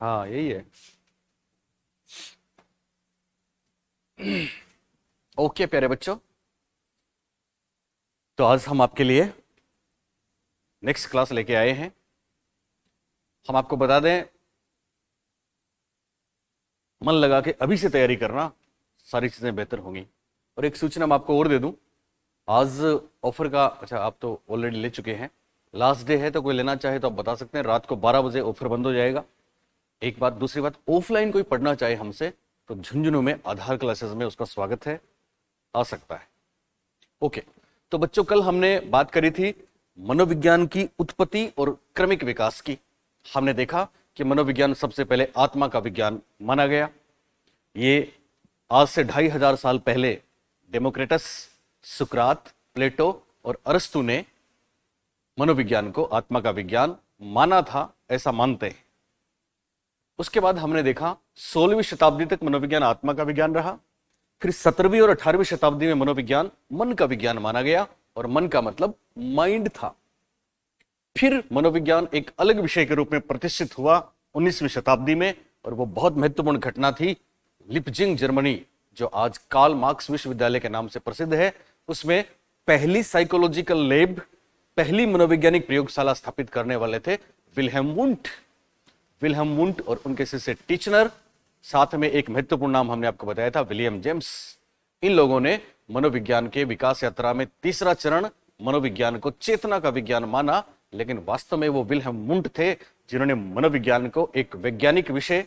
हाँ यही है। ओके प्यारे बच्चों, तो आज हम आपके लिए नेक्स्ट क्लास लेके आए हैं। हम आपको बता दें, मन लगा के अभी से तैयारी करना, सारी चीजें बेहतर होंगी। और एक सूचना मैं आपको और दे दूं, आज ऑफर का, अच्छा आप तो ऑलरेडी ले चुके हैं, लास्ट डे है, तो कोई लेना चाहे तो आप बता सकते हैं। रात को 12 बजे ऑफर बंद हो जाएगा। एक बात, दूसरी बात, ऑफलाइन कोई पढ़ना चाहे हमसे तो झुंझुनू में आधार क्लासेस में उसका स्वागत है, आ सकता है। ओके, तो बच्चों कल हमने बात करी थी मनोविज्ञान की उत्पत्ति और क्रमिक विकास की। हमने देखा कि मनोविज्ञान सबसे पहले आत्मा का विज्ञान माना गया। ये आज से 2500 साल पहले डेमोक्रिटस, सुकरात, प्लेटो और अरस्तु ने मनोविज्ञान को आत्मा का विज्ञान माना था, ऐसा मानते हैं। उसके बाद हमने देखा 16वीं शताब्दी तक मनोविज्ञान आत्मा का विज्ञान रहा। फिर 17वीं और 18वीं शताब्दी में मनोविज्ञान मन का विज्ञान माना गया, और मन का मतलब माइंड था। फिर मनोविज्ञान एक अलग विषय के रूप में प्रतिष्ठित हुआ 19वीं शताब्दी में, और वो बहुत महत्वपूर्ण घटना थी लिपजिंग, जर्मनी, जो आज कार्ल मार्क्स विश्वविद्यालय के नाम से प्रसिद्ध है। उसमें पहली साइकोलॉजिकल लैब, पहली मनोवैज्ञानिक प्रयोगशाला स्थापित करने वाले थे विल्हेम वुंट और उनके शिष्य टीचनर। साथ में एक महत्वपूर्ण नाम हमने आपको बताया था, विलियम जेम्स। इन लोगों ने मनोविज्ञान के विकास यात्रा में तीसरा चरण मनोविज्ञान को चेतना का विज्ञान माना, लेकिन वास्तव में वो विल्हेम वुंट थे जिन्होंने मनोविज्ञान को एक वैज्ञानिक विषय,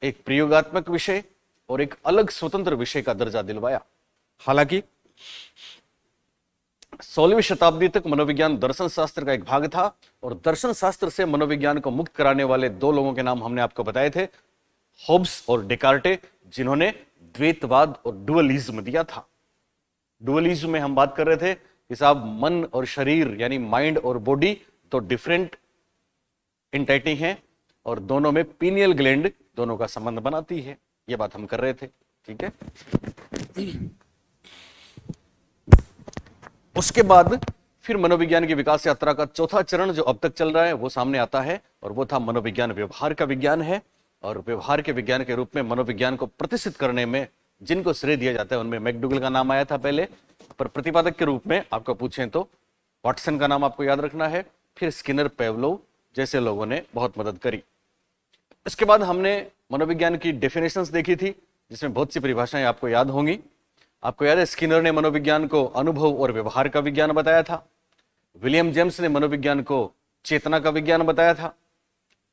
एक प्रयोगात्मक विषय और एक अलग स्वतंत्र विषय का दर्जा दिलवाया। हालांकि 16वीं शताब्दी तक मनोविज्ञान दर्शन शास्त्र का एक भाग था, और दर्शन शास्त्र से मनोविज्ञान को मुक्त कराने वाले दो लोगों के नाम हमने आपको बताए थे, होब्स और डेकार्टे, जिन्होंने द्वैतवाद और डुअलिज्म दिया था। डुअलिज्म में हम बात कर रहे थे कि साहब मन और शरीर यानी माइंड और बॉडी तो डिफरेंट एंटिटी हैं, और दोनों में पीनियल ग्लैंड दोनों का संबंध बनाती है। ये बात हम कर रहे थे, ठीक है। उसके बाद फिर मनोविज्ञान की विकास यात्रा का चौथा चरण जो अब तक चल रहा है वो सामने आता है, और वो था मनोविज्ञान व्यवहार का विज्ञान है। और व्यवहार के विज्ञान के रूप में मनोविज्ञान को प्रतिष्ठित करने में जिनको श्रेय दिया जाता है उनमें मैकडूगल का नाम आया था पहले, पर प्रतिपादक के रूप में आपको पूछें तो वाटसन का नाम आपको याद रखना है। फिर स्किनर, पेवलोव जैसे लोगों ने बहुत मदद करी। इसके बाद हमने मनोविज्ञान की डेफिनेशंस देखी थी, जिसमें बहुत सी परिभाषाएं आपको याद होंगी। आपको याद है स्किनर ने मनोविज्ञान को अनुभव और व्यवहार का विज्ञान बताया था। विलियम जेम्स ने मनोविज्ञान को चेतना का विज्ञान बताया था।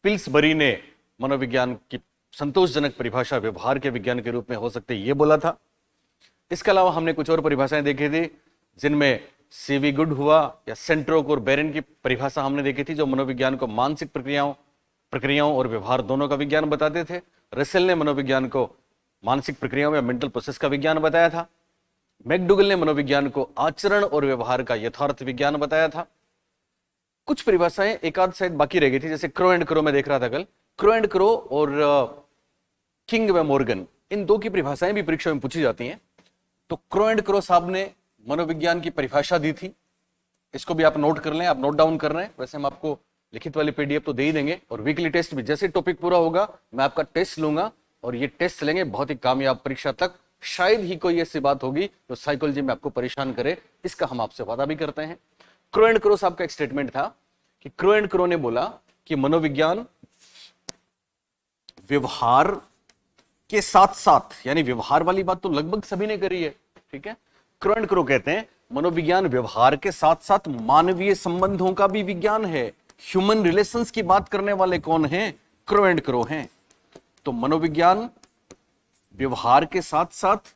पिल्सबरी ने मनोविज्ञान की संतोषजनक परिभाषा व्यवहार के विज्ञान के रूप में हो सकते ये बोला था। इसके अलावा हमने कुछ और परिभाषाएं देखी थी, जिनमें सीवी गुड हुआ या सेंट्रोक और बेरेन की परिभाषा हमने देखी थी, जो मनोविज्ञान को मानसिक प्रक्रियाओं और व्यवहार दोनों का विज्ञान बताते थे। रसेल ने मनोविज्ञान को मानसिक प्रक्रियाओं या मेंटल प्रोसेस का विज्ञान बताया था। मैकडूगल ने मनोविज्ञान को आचरण और व्यवहार का यथार्थ विज्ञान बताया था। कुछ परिभाषाएं एक आध शायद बाकी रह गई थी, जैसे क्रो एंड क्रो में देख रहा था कल, क्रो एंड क्रो और किंग व मॉर्गन, इन दो की परिभाषाएं भी परीक्षा में पूछी जाती हैं। तो क्रो एंड क्रो साहब ने मनोविज्ञान की परिभाषा दी थी, इसको भी आप नोट कर लें, आप नोट डाउन कर रहे हैं। वैसे हम आपको लिखित वाली पीडीएफ तो दे ही देंगे, और वीकली टेस्ट भी, जैसे टॉपिक पूरा होगा मैं आपका टेस्ट लूंगा, और ये टेस्ट लेंगे बहुत ही कामयाब परीक्षा तक। शायद ही कोई ऐसी बात होगी जो साइकोलॉजी में आपको परेशान करे, इसका हम आपसे वादा भी करते हैं। क्रो एंड क्रो साहब का एक स्टेटमेंट था कि क्रो एंड क्रो ने बोला कि मनोविज्ञान व्यवहार के साथ साथ, यानी व्यवहार वाली बात तो लगभग सभी ने करी है, ठीक है। क्रो एंड क्रो कहते हैं मनोविज्ञान व्यवहार के साथ साथ मानवीय संबंधों का भी विज्ञान है। ह्यूमन रिलेशंस की बात करने वाले कौन हैं? क्रो एंड क्रो हैं। तो मनोविज्ञान व्यवहार के साथ साथ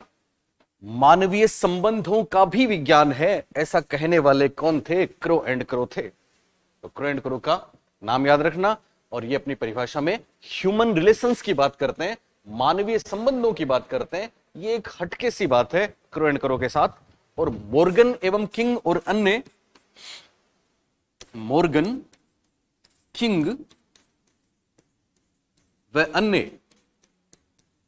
मानवीय संबंधों का भी विज्ञान है, ऐसा कहने वाले कौन थे? क्रो एंड क्रो थे। तो क्रो एंड क्रो का नाम याद रखना, और ये अपनी परिभाषा में ह्यूमन रिलेशंस की बात करते हैं, मानवीय संबंधों की बात करते हैं। ये एक हटके सी बात है क्रो एंड क्रो के साथ। और मॉर्गन एवं किंग और अन्य, मॉर्गन, किंग व अन्य,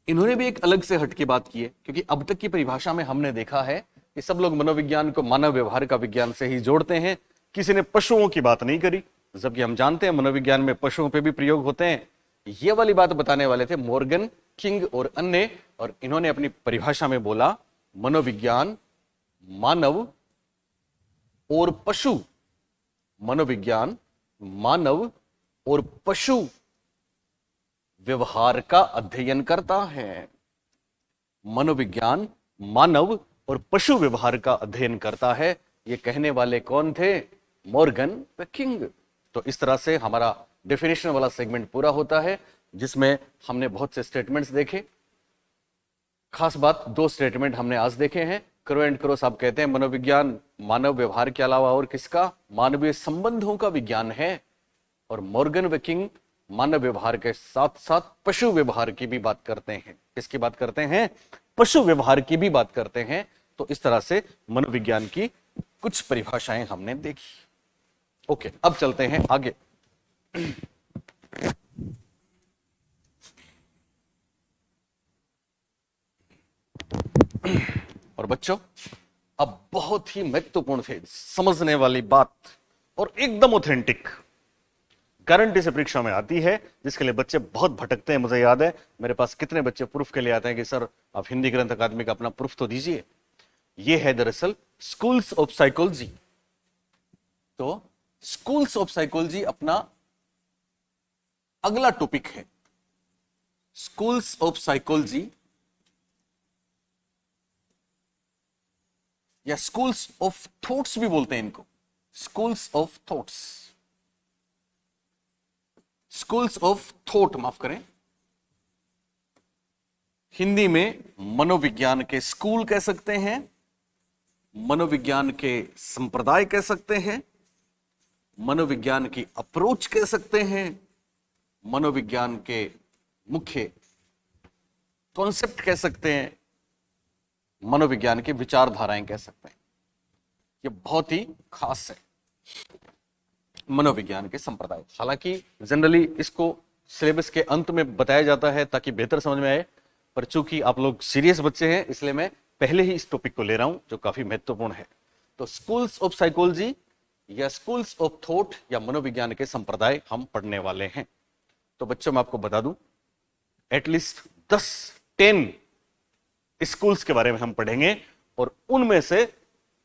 इन्होंने भी एक अलग से हटके बात की है, क्योंकि अब तक की परिभाषा में हमने देखा है कि सब लोग मनोविज्ञान को मानव व्यवहार का विज्ञान से ही जोड़ते हैं। किसी ने पशुओं की बात नहीं करी, जबकि हम जानते हैं मनोविज्ञान में पशुओं पे भी प्रयोग होते हैं। ये वाली बात बताने वाले थे मॉर्गन, किंग और अन्य, और इन्होंने अपनी परिभाषा में बोला मनोविज्ञान मानव और पशु, मनोविज्ञान मानव और पशु व्यवहार का अध्ययन करता है। मनोविज्ञान मानव और पशु व्यवहार का अध्ययन करता है। ये कहने वाले कौन थे? मॉर्गन व किंग। तो इस तरह से हमारा डेफिनेशन वाला सेगमेंट पूरा होता है, जिसमें हमने बहुत से स्टेटमेंट्स देखे। खास बात, 2 स्टेटमेंट हमने आज देखे हैं। क्रो एंड क्रो साहब कहते हैं मनोविज्ञान मानव व्यवहार के अलावा और किसका? मानवीय संबंधों का विज्ञान है। और मॉर्गन व किंग मानव व्यवहार के साथ साथ पशु व्यवहार की भी बात करते हैं। किसकी बात करते हैं? पशु व्यवहार की भी बात करते हैं। तो इस तरह से मनोविज्ञान की कुछ परिभाषाएं हमने देखी। ओके, अब चलते हैं आगे। और बच्चों, अब बहुत ही महत्वपूर्ण थे समझने वाली बात और एकदम ऑथेंटिक, गारंटी से परीक्षा में आती है, जिसके लिए बच्चे बहुत भटकते हैं। मुझे याद है मेरे पास कितने बच्चे प्रूफ के लिए आते हैं कि सर आप हिंदी ग्रंथ अकादमी का अपना प्रूफ तो दीजिए। ये है दरअसल स्कूल्स ऑफ साइकोलॉजी। तो स्कूल्स ऑफ साइकोलॉजी अपना अगला टॉपिक है। स्कूल्स ऑफ साइकोलॉजी या स्कूल्स ऑफ थॉट्स भी बोलते हैं इनको, schools of thoughts, schools of thought, माफ करें, हिंदी में मनोविज्ञान के स्कूल कह सकते हैं, मनोविज्ञान के संप्रदाय कह सकते हैं, मनोविज्ञान की अप्रोच कह सकते हैं, मनोविज्ञान के मुख्य कॉन्सेप्ट कह सकते हैं, मनोविज्ञान की विचारधाराएं कह सकते हैं। ये बहुत ही खास है मनोविज्ञान के संप्रदाय। हालांकि जनरली इसको सिलेबस के अंत में बताया जाता है ताकि बेहतर समझ में आए, पर चूंकि आप लोग सीरियस बच्चे हैं इसलिए मैं पहले ही इस टॉपिक को ले रहा हूं जो काफी महत्वपूर्ण है। तो स्कूल्स ऑफ साइकोलॉजी या स्कूल्स ऑफ थॉट या मनोविज्ञान के संप्रदाय हम पढ़ने वाले हैं। तो बच्चों मैं आपको बता दूं, एटलीस्ट 10 स्कूल्स के बारे में हम पढ़ेंगे और उनमें से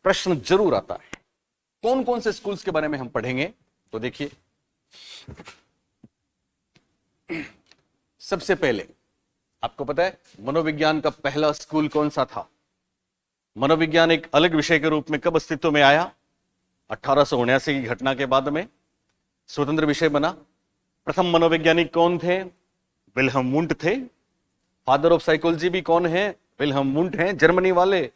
प्रश्न जरूर आता है। कौन कौन से स्कूल्स के बारे में हम पढ़ेंगे? तो देखिए, सबसे पहले आपको पता है मनोविज्ञान का पहला स्कूल कौन सा था? मनोविज्ञान एक अलग विषय के रूप में कब अस्तित्व में आया? 1879 की घटना के बाद में स्वतंत्र विषय बना। प्रथम मनोवैज्ञानिक कौन थे? विल्हेम वुंट थे। फादर ऑफ साइकोलॉजी भी कौन है? विल्हेम वुंट हैं, जर्मनी वाले।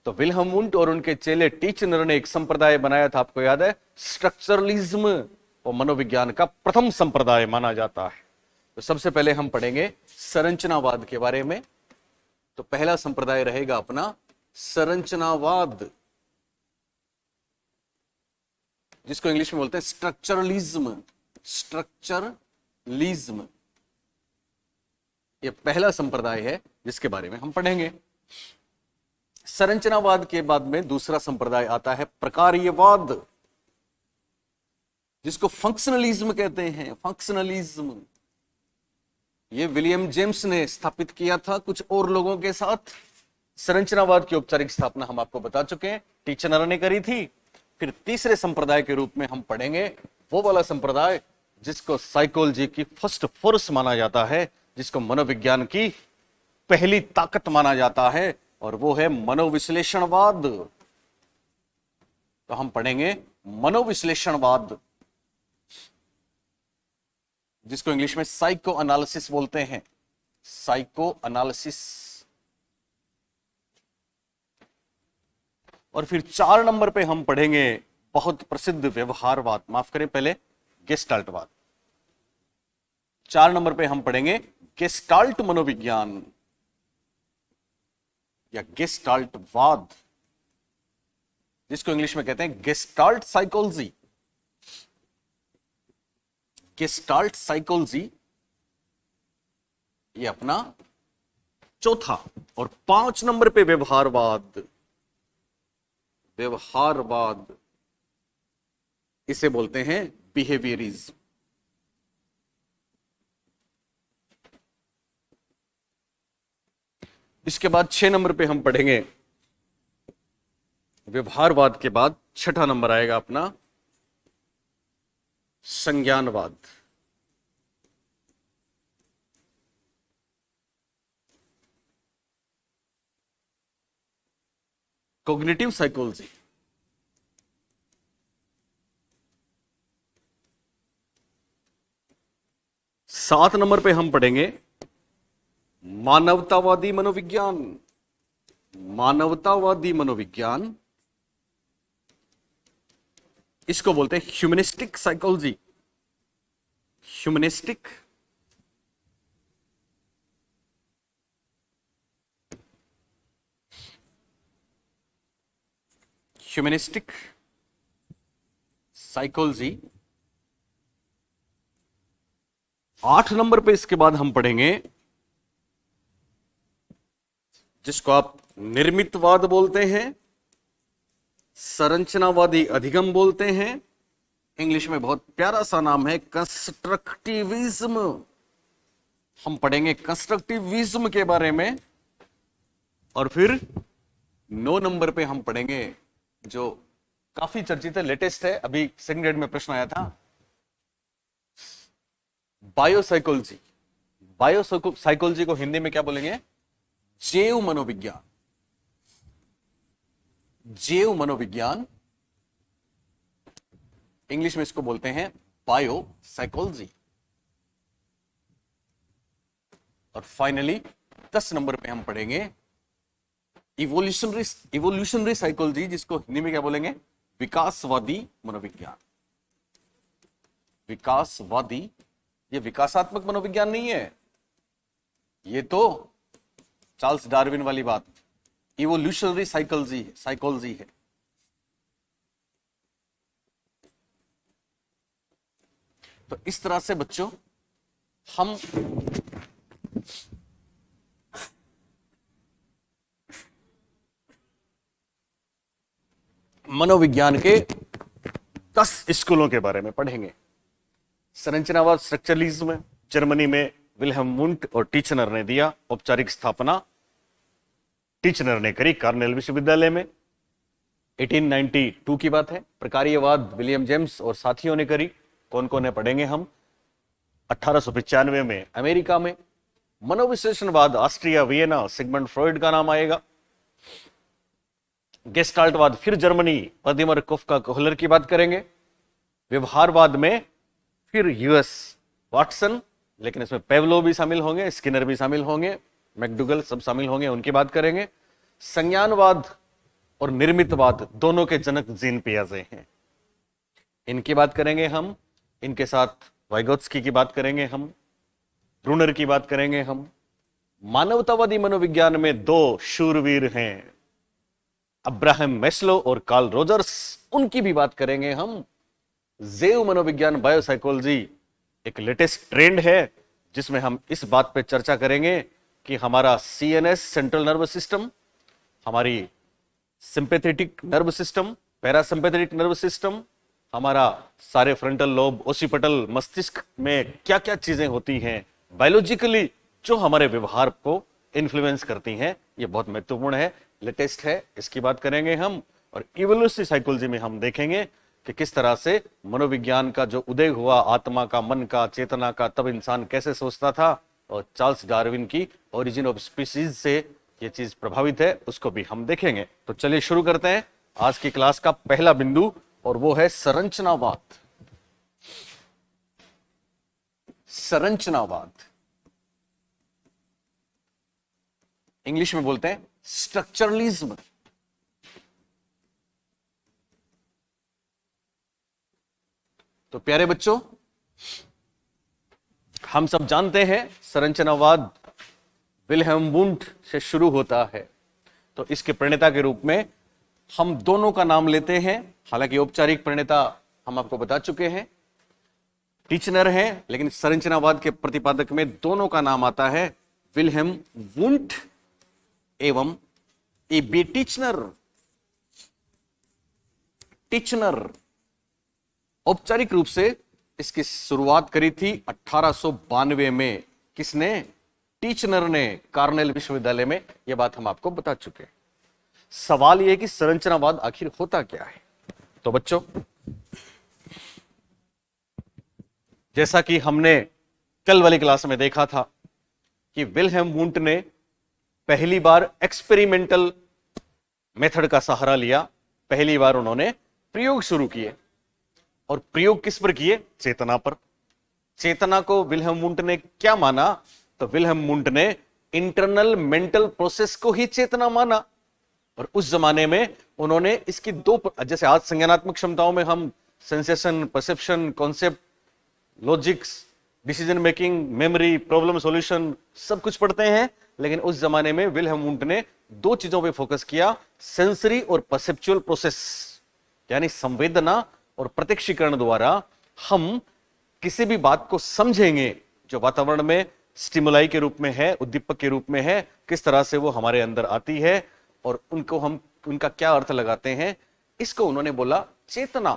तो विल्हेम वुंट और उनके चेले टीचनर ने एक संप्रदाय बनाया था, आपको याद है, स्ट्रक्चरलिज्म, वो मनोविज्ञान का प्रथम संप्रदाय माना जाता है। तो सबसे पहले हम पढ़ेंगे संरचनावाद के बारे में। तो पहला संप्रदाय रहेगा अपना संरचनावाद, जिसको इंग्लिश में बोलते हैं स्ट्रक्चरलिज्म। स्ट्रक्चरलिज्म ये पहला संप्रदाय है जिसके बारे में हम पढ़ेंगे। संरचनावाद के बाद में दूसरा संप्रदाय आता है प्रकार्यवाद, जिसको फंक्शनलिज्म कहते हैं। फंक्शनलिज्म ये विलियम जेम्स ने स्थापित किया था कुछ और लोगों के साथ। संरचनावाद की औपचारिक स्थापना हम आपको बता चुके हैं, टीचनर ने करी थी। फिर तीसरे संप्रदाय के रूप में हम पढ़ेंगे वो वाला संप्रदाय जिसको साइकोलॉजी की फर्स्ट फोर्स माना जाता है, जिसको मनोविज्ञान की पहली ताकत माना जाता है, और वो है मनोविश्लेषणवाद। तो हम पढ़ेंगे मनोविश्लेषणवाद, जिसको इंग्लिश में साइको एनालिसिस बोलते हैं। Psycho analysis. और फिर 4 नंबर पे हम पढ़ेंगे बहुत प्रसिद्ध व्यवहारवाद, माफ करें पहले गेस्टाल्टवाद। 4 नंबर पे हम पढ़ेंगे गेस्टाल्ट मनोविज्ञान या गेस्टाल्टवाद, जिसको इंग्लिश में कहते हैं गेस्टाल्ट साइकोलॉजी। गेस्टाल्ट साइकोलॉजी ये अपना चौथा। और 5 नंबर पे व्यवहारवाद। व्यवहारवाद इसे बोलते हैं बिहेवियरिज्म। इसके बाद 6 नंबर पे हम पढ़ेंगे व्यवहारवाद के बाद छठा नंबर आएगा अपना संज्ञानवाद। Cognitive psychology. सात नंबर पे हम पढ़ेंगे मानवतावादी मनोविज्ञान। मानवतावादी मनोविज्ञान, इसको बोलते हैं humanistic psychology. Humanistic humanistic psychology. 8 number पे इसके बाद हम पढ़ेंगे जिसको आप निर्मितवाद बोलते हैं, संरचनावादी अधिगम बोलते हैं, इंग्लिश में बहुत प्यारा सा नाम है कंस्ट्रक्टिविज्म। हम पढ़ेंगे कंस्ट्रक्टिविज्म के बारे में। और फिर 9 नंबर पे हम पढ़ेंगे जो काफी चर्चित है, लेटेस्ट है, अभी सेकंड ग्रेड में प्रश्न आया था, बायोसाइकोलॉजी। बायोसाइकोलॉजी को हिंदी में क्या बोलेंगे? जैव मनोविज्ञान। जैव मनोविज्ञान, इंग्लिश में इसको बोलते हैं बायोसाइकोलॉजी। और फाइनली 10 नंबर पे हम पढ़ेंगे इवोल्यूशनरी साइकोलॉजी, जिसको हिंदी में क्या बोलेंगे? विकासवादी मनोविज्ञान। विकासवादी, ये विकासात्मक मनोविज्ञान नहीं है, ये तो चार्ल्स डार्विन वाली बात, इवोल्यूशनरी साइकोलॉजी है। तो इस तरह से बच्चों हम मनोविज्ञान के 10 स्कूलों के बारे में पढ़ेंगे। संरचनावाद, स्ट्रक्चरलिज्म, जर्मनी में विल्हेम वुंट और टीचनर ने दिया। औपचारिक स्थापना टीचनर ने करी कार्नेल विश्वविद्यालय में, 1892 की बात है। प्रकार्यवाद विलियम जेम्स और साथियों ने करी। कौन कौन है पढ़ेंगे हम। 1895 में अमेरिका में। मनोविश्लेषणवाद ऑस्ट्रिया वियना, सिगमंड फ्रॉइड का नाम आएगा। गेस्टाल्टवाद फिर जर्मनी, व्लादिमीर कोफका कोहलर की बात करेंगे। व्यवहारवाद में फिर यूएस वाटसन, लेकिन इसमें पेवलो भी शामिल होंगे, स्किनर भी शामिल होंगे, मैकडुगल सब शामिल होंगे, उनकी बात करेंगे। संज्ञानवाद और निर्मितवाद दोनों के जनक जीन पियाजे हैं, इनकी बात करेंगे हम। इनके साथ वाइगोत्स्की की बात करेंगे हम, ब्रूनर की बात करेंगे हम। मानवतावादी मनोविज्ञान में 2 शूरवीर हैं, अब्राहम मैस्लो और कार्ल रोजर्स, उनकी भी बात करेंगे हम। जैव मनोविज्ञान बायोसाइकोलॉजी एक लेटेस्ट ट्रेंड है, जिसमें हम इस बात पे चर्चा करेंगे कि हमारा सीएनएस सेंट्रल नर्वस सिस्टम, हमारी sympathetic nerve system, parasympathetic nerve system, हमारा सारे फ्रंटल लोब, ओसिपिटल मस्तिष्क में क्या क्या चीजें होती हैं बायोलॉजिकली जो हमारे व्यवहार को इन्फ्लुएंस करती हैं, ये बहुत महत्वपूर्ण है, लेटेस्ट है, इसकी बात करेंगे हम। और इवोल्यूशनरी साइकोलॉजी में हम देखेंगे कि किस तरह से मनोविज्ञान का जो उदय हुआ, आत्मा का, मन का, चेतना का, तब इंसान कैसे सोचता था, और चार्ल्स डार्विन की ओरिजिन ऑफ स्पीसीज से ये चीज प्रभावित है, उसको भी हम देखेंगे। तो चलिए शुरू करते हैं आज की क्लास का पहला बिंदु, और वो है संरचनावाद। संरचनावाद इंग्लिश में बोलते हैं स्ट्रक्चरलिज्म। तो प्यारे बच्चों, हम सब जानते हैं संरचनावाद विल्हेम वुंट से शुरू होता है। तो इसके प्रणेता के रूप में हम दोनों का नाम लेते हैं, हालांकि औपचारिक प्रणेता हम आपको बता चुके हैं, टीचनर हैं, लेकिन संरचनावाद के प्रतिपादक में दोनों का नाम आता है, विल्हेम वुंट एवं ए.बी. टीचनर। टीचनर औपचारिक रूप से इसकी शुरुआत करी थी 1892 में। किसने? टीचनर ने कार्नेल विश्वविद्यालय में, यह बात हम आपको बता चुके हैं। सवाल यह कि संरचनावाद आखिर होता क्या है। तो बच्चों, जैसा कि हमने कल वाली क्लास में देखा था कि विल्हेम वुंट ने पहली बार एक्सपेरिमेंटल मेथड का सहारा लिया। पहली बार उन्होंने प्रयोग शुरू किए, और प्रयोग किस पर किए? चेतना पर। चेतना को विल्हेम वुंट ने क्या माना? तो विल्हेम वुंट ने इंटरनल मेंटल प्रोसेस को ही चेतना माना। और उस जमाने में उन्होंने इसकी दो, जैसे आज संज्ञानात्मक क्षमताओं में हम sensation, perception, concept, logics, decision making, memory, problem solution सब कुछ पढ़ते हैं, लेकिन उस जमाने में विल्हेम वुंट ने दो चीजों पे फोकस किया, सेंसरी और परसेप्चुअल प्रोसेस, यानी संवेदना और प्रत्यक्षीकरण द्वारा हम किसी भी बात को समझेंगे जो वातावरण में स्टिमुलाई के रूप में है, उद्दीपक के रूप में है, किस तरह से वो हमारे अंदर आती है और उनको हम उनका क्या अर्थ लगाते हैं, इसको उन्होंने बोला चेतना।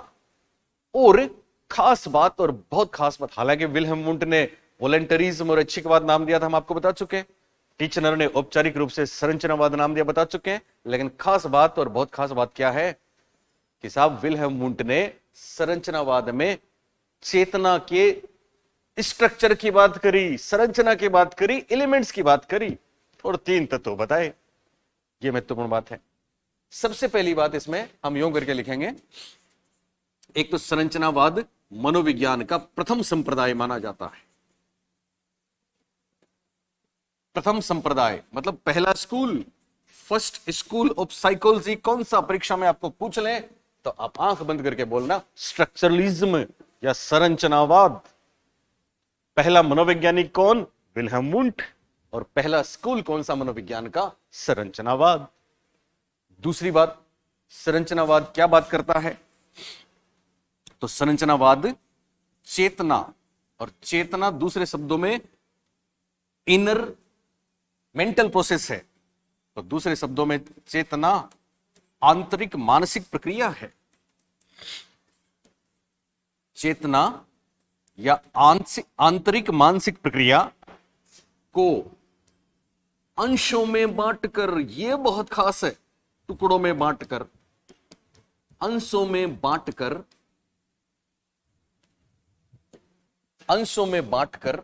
और खास बात, और बहुत खास बात, हालांकि विल्हेम वुंट ने वॉलंटरिज्म और ऐच्छिकवाद नाम दिया था, हम आपको बता चुके हैं। टीचनर ने औपचारिक रूप से संरचनावाद नाम दिया, बता चुके हैं। लेकिन खास बात, और बहुत खास बात क्या है कि साहब विल्हेम वुंट ने संरचनावाद में चेतना के स्ट्रक्चर की बात करी, संरचना की बात करी, एलिमेंट्स की बात करी, और तीन तत्व बताए। यह महत्वपूर्ण बात है। सबसे पहली बात इसमें हम यूं करके लिखेंगे, एक तो संरचनावाद मनोविज्ञान का प्रथम संप्रदाय माना जाता है। प्रथम संप्रदाय मतलब पहला school, first school of psychology. कौन सा परीक्षा में आपको पूछ ले तो आप आंख बंद करके बोलना स्ट्रक्चरलिज्म या संरचनावाद। पहला मनोवैज्ञानिक कौन? Wilhelm Wundt. और पहला स्कूल कौन सा मनोविज्ञान का? संरचनावाद। दूसरी बात, संरचनावाद क्या बात करता है? तो संरचनावाद चेतना, और चेतना दूसरे शब्दों में इनर मेंटल प्रोसेस है। तो दूसरे शब्दों में चेतना आंतरिक मानसिक प्रक्रिया है। चेतना या आंतरिक मानसिक प्रक्रिया को अंशों में बांटकर, यह बहुत खास है, टुकड़ों में बांटकर, अंशों में बांटकर, अंशों में बांटकर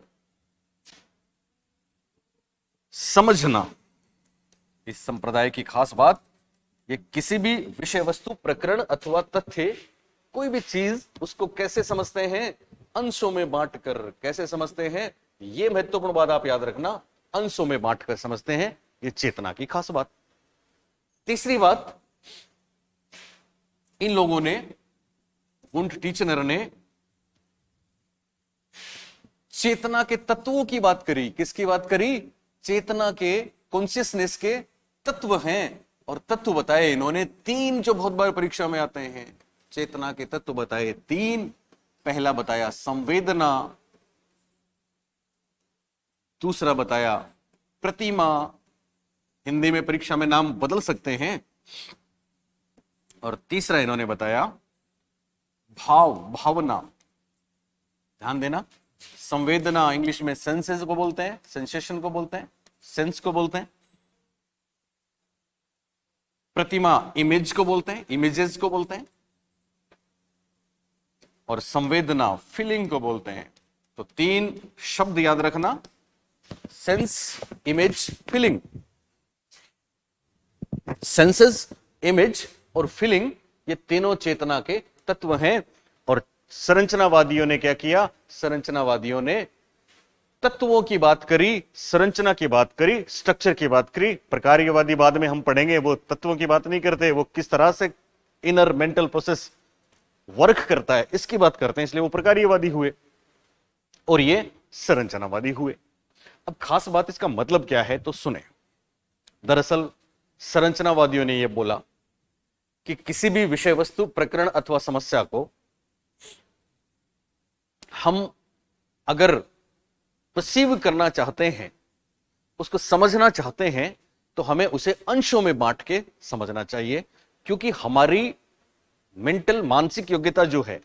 समझना। इस संप्रदाय की खास बात, ये किसी भी विषय वस्तु, प्रकरण अथवा तथ्य, कोई भी चीज, उसको कैसे समझते हैं? अंशों में बांटकर। कैसे समझते हैं? ये महत्वपूर्ण बात आप याद रखना, अंशों में बांटकर समझते हैं। ये चेतना की खास बात। तीसरी बात, इन लोगों ने, वुंट टीचनर ने चेतना के तत्वों की बात करी। किसकी बात करी? चेतना के, कॉन्शियसनेस के तत्व हैं, और तत्व बताए इन्होंने तीन, जो बहुत बार परीक्षा में आते हैं। चेतना के तत्व बताए तीन। पहला बताया संवेदना, दूसरा बताया प्रतिमा, हिंदी में परीक्षा में नाम बदल सकते हैं, और तीसरा इन्होंने बताया भाव, भावना। ध्यान देना, संवेदना इंग्लिश में सेंसेस को बोलते हैं, सेंसेशन को बोलते हैं, सेंस को बोलते हैं। प्रतिमा इमेज को बोलते हैं, इमेजेस को बोलते हैं, और संवेदना फीलिंग को बोलते हैं। तो तीन शब्द याद रखना, sense, image, feeling. Senses, image और फीलिंग, ये तीनों चेतना के तत्व हैं। और संरचनावादियों ने क्या किया? संरचनावादियों ने तत्वों की बात करी, संरचना की बात करी, स्ट्रक्चर की बात करी। प्रकार्यवादी बाद में हम पढ़ेंगे, वो तत्वों की बात नहीं करते, वो किस तरह से इनर मेंटल प्रोसेस वर्क करता है इसकी बात करते हैं, इसलिए वो प्रकार्यवादी हुए, और ये संरचनावादी हुए। अब खास बात, इसका मतलब क्या है तो सुने। दरअसल संरचनावादियों ने यह बोला कि किसी भी विषय वस्तु, प्रकरण अथवा समस्या को हम अगर परसीव करना चाहते हैं, उसको समझना चाहते हैं, तो हमें उसे अंशों में बांट के समझना चाहिए। क्योंकि हमारी मेंटल, मानसिक योग्यता जो है,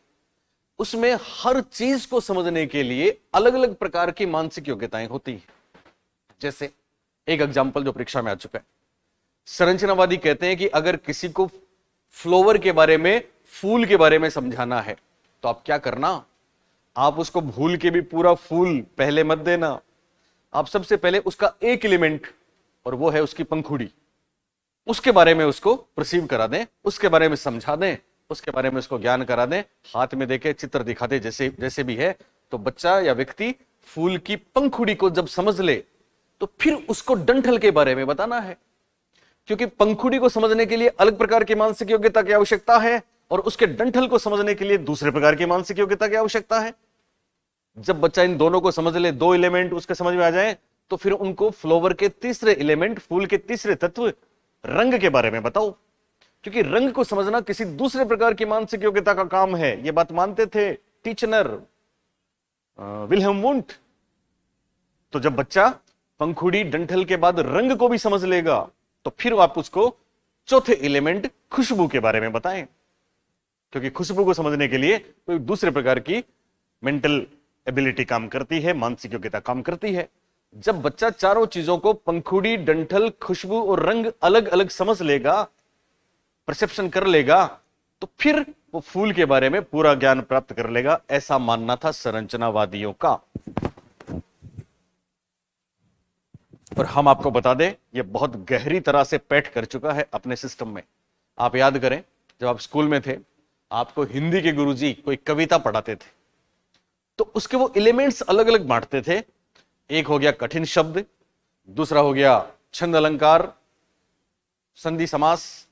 उसमें हर चीज को समझने के लिए अलग अलग प्रकार की मानसिक योग्यताएं होती हैं। जैसे एक एग्जाम्पल जो परीक्षा में आ चुका है, संरचनावादी कहते हैं कि अगर किसी को फ्लावर के बारे में, फूल के बारे में समझाना है तो आप क्या करना, आप उसको भूल के भी पूरा फूल पहले मत देना। आप सबसे पहले उसका एक एलिमेंट, और वो है उसकी पंखुड़ी, उसके बारे में उसको परसीव करा दें, उसके बारे में समझा दें, उसके बारे में उसको ज्ञान करा दें, हाथ में देके चित्र दिखा दें, जैसे जैसे भी है। तो बच्चा या व्यक्ति फूल की पंखुड़ी को जब समझ ले तो फिर उसको डंठल के बारे में बताना है, क्योंकि पंखुड़ी को समझने के लिए अलग प्रकार की मानसिक योग्यता की आवश्यकता है और उसके डंठल को समझने के लिए दूसरे प्रकार की मानसिक योग्यता की आवश्यकता है। जब बच्चा इन दोनों को समझ ले, दो एलिमेंट उसके समझ में आ जाए, तो फिर उनको फ्लावर के तीसरे एलिमेंट, फूल के तीसरे तत्व रंग के बारे में बताओ, क्योंकि रंग को समझना किसी दूसरे प्रकार की मानसिक योग्यता का काम है। यह बात मानते थे टीचनर, विल्हेम वुंट। तो जब बच्चा पंखुड़ी, डंठल के बाद रंग को भी समझ लेगा तो फिर आप उसको चौथे एलिमेंट खुशबू के बारे में बताएं, क्योंकि खुशबू को समझने के लिए कोई दूसरे प्रकार की मेंटल एबिलिटी काम करती है, मानसिक योग्यता काम करती है। जब बच्चा चारों चीजों को, पंखुड़ी, डंठल, खुशबू और रंग अलग अलग समझ लेगा, परसेप्शन कर लेगा, तो फिर वो फूल के बारे में पूरा ज्ञान प्राप्त कर लेगा। ऐसा मानना था संरचनावादियों का। और हम आपको बता दें, ये बहुत गहरी तरह से पैठ कर चुका है अपने सिस्टम में। आप याद करें, जब आप स्कूल में थे, आपको हिंदी के गुरुजी कोई कविता पढ़ाते थे, तो उसके वो एलिमेंट्स अलग अलग बांटते थे। एक हो गया कठिन शब्द, दूसरा हो गया छंद अलंकार, संधि समास,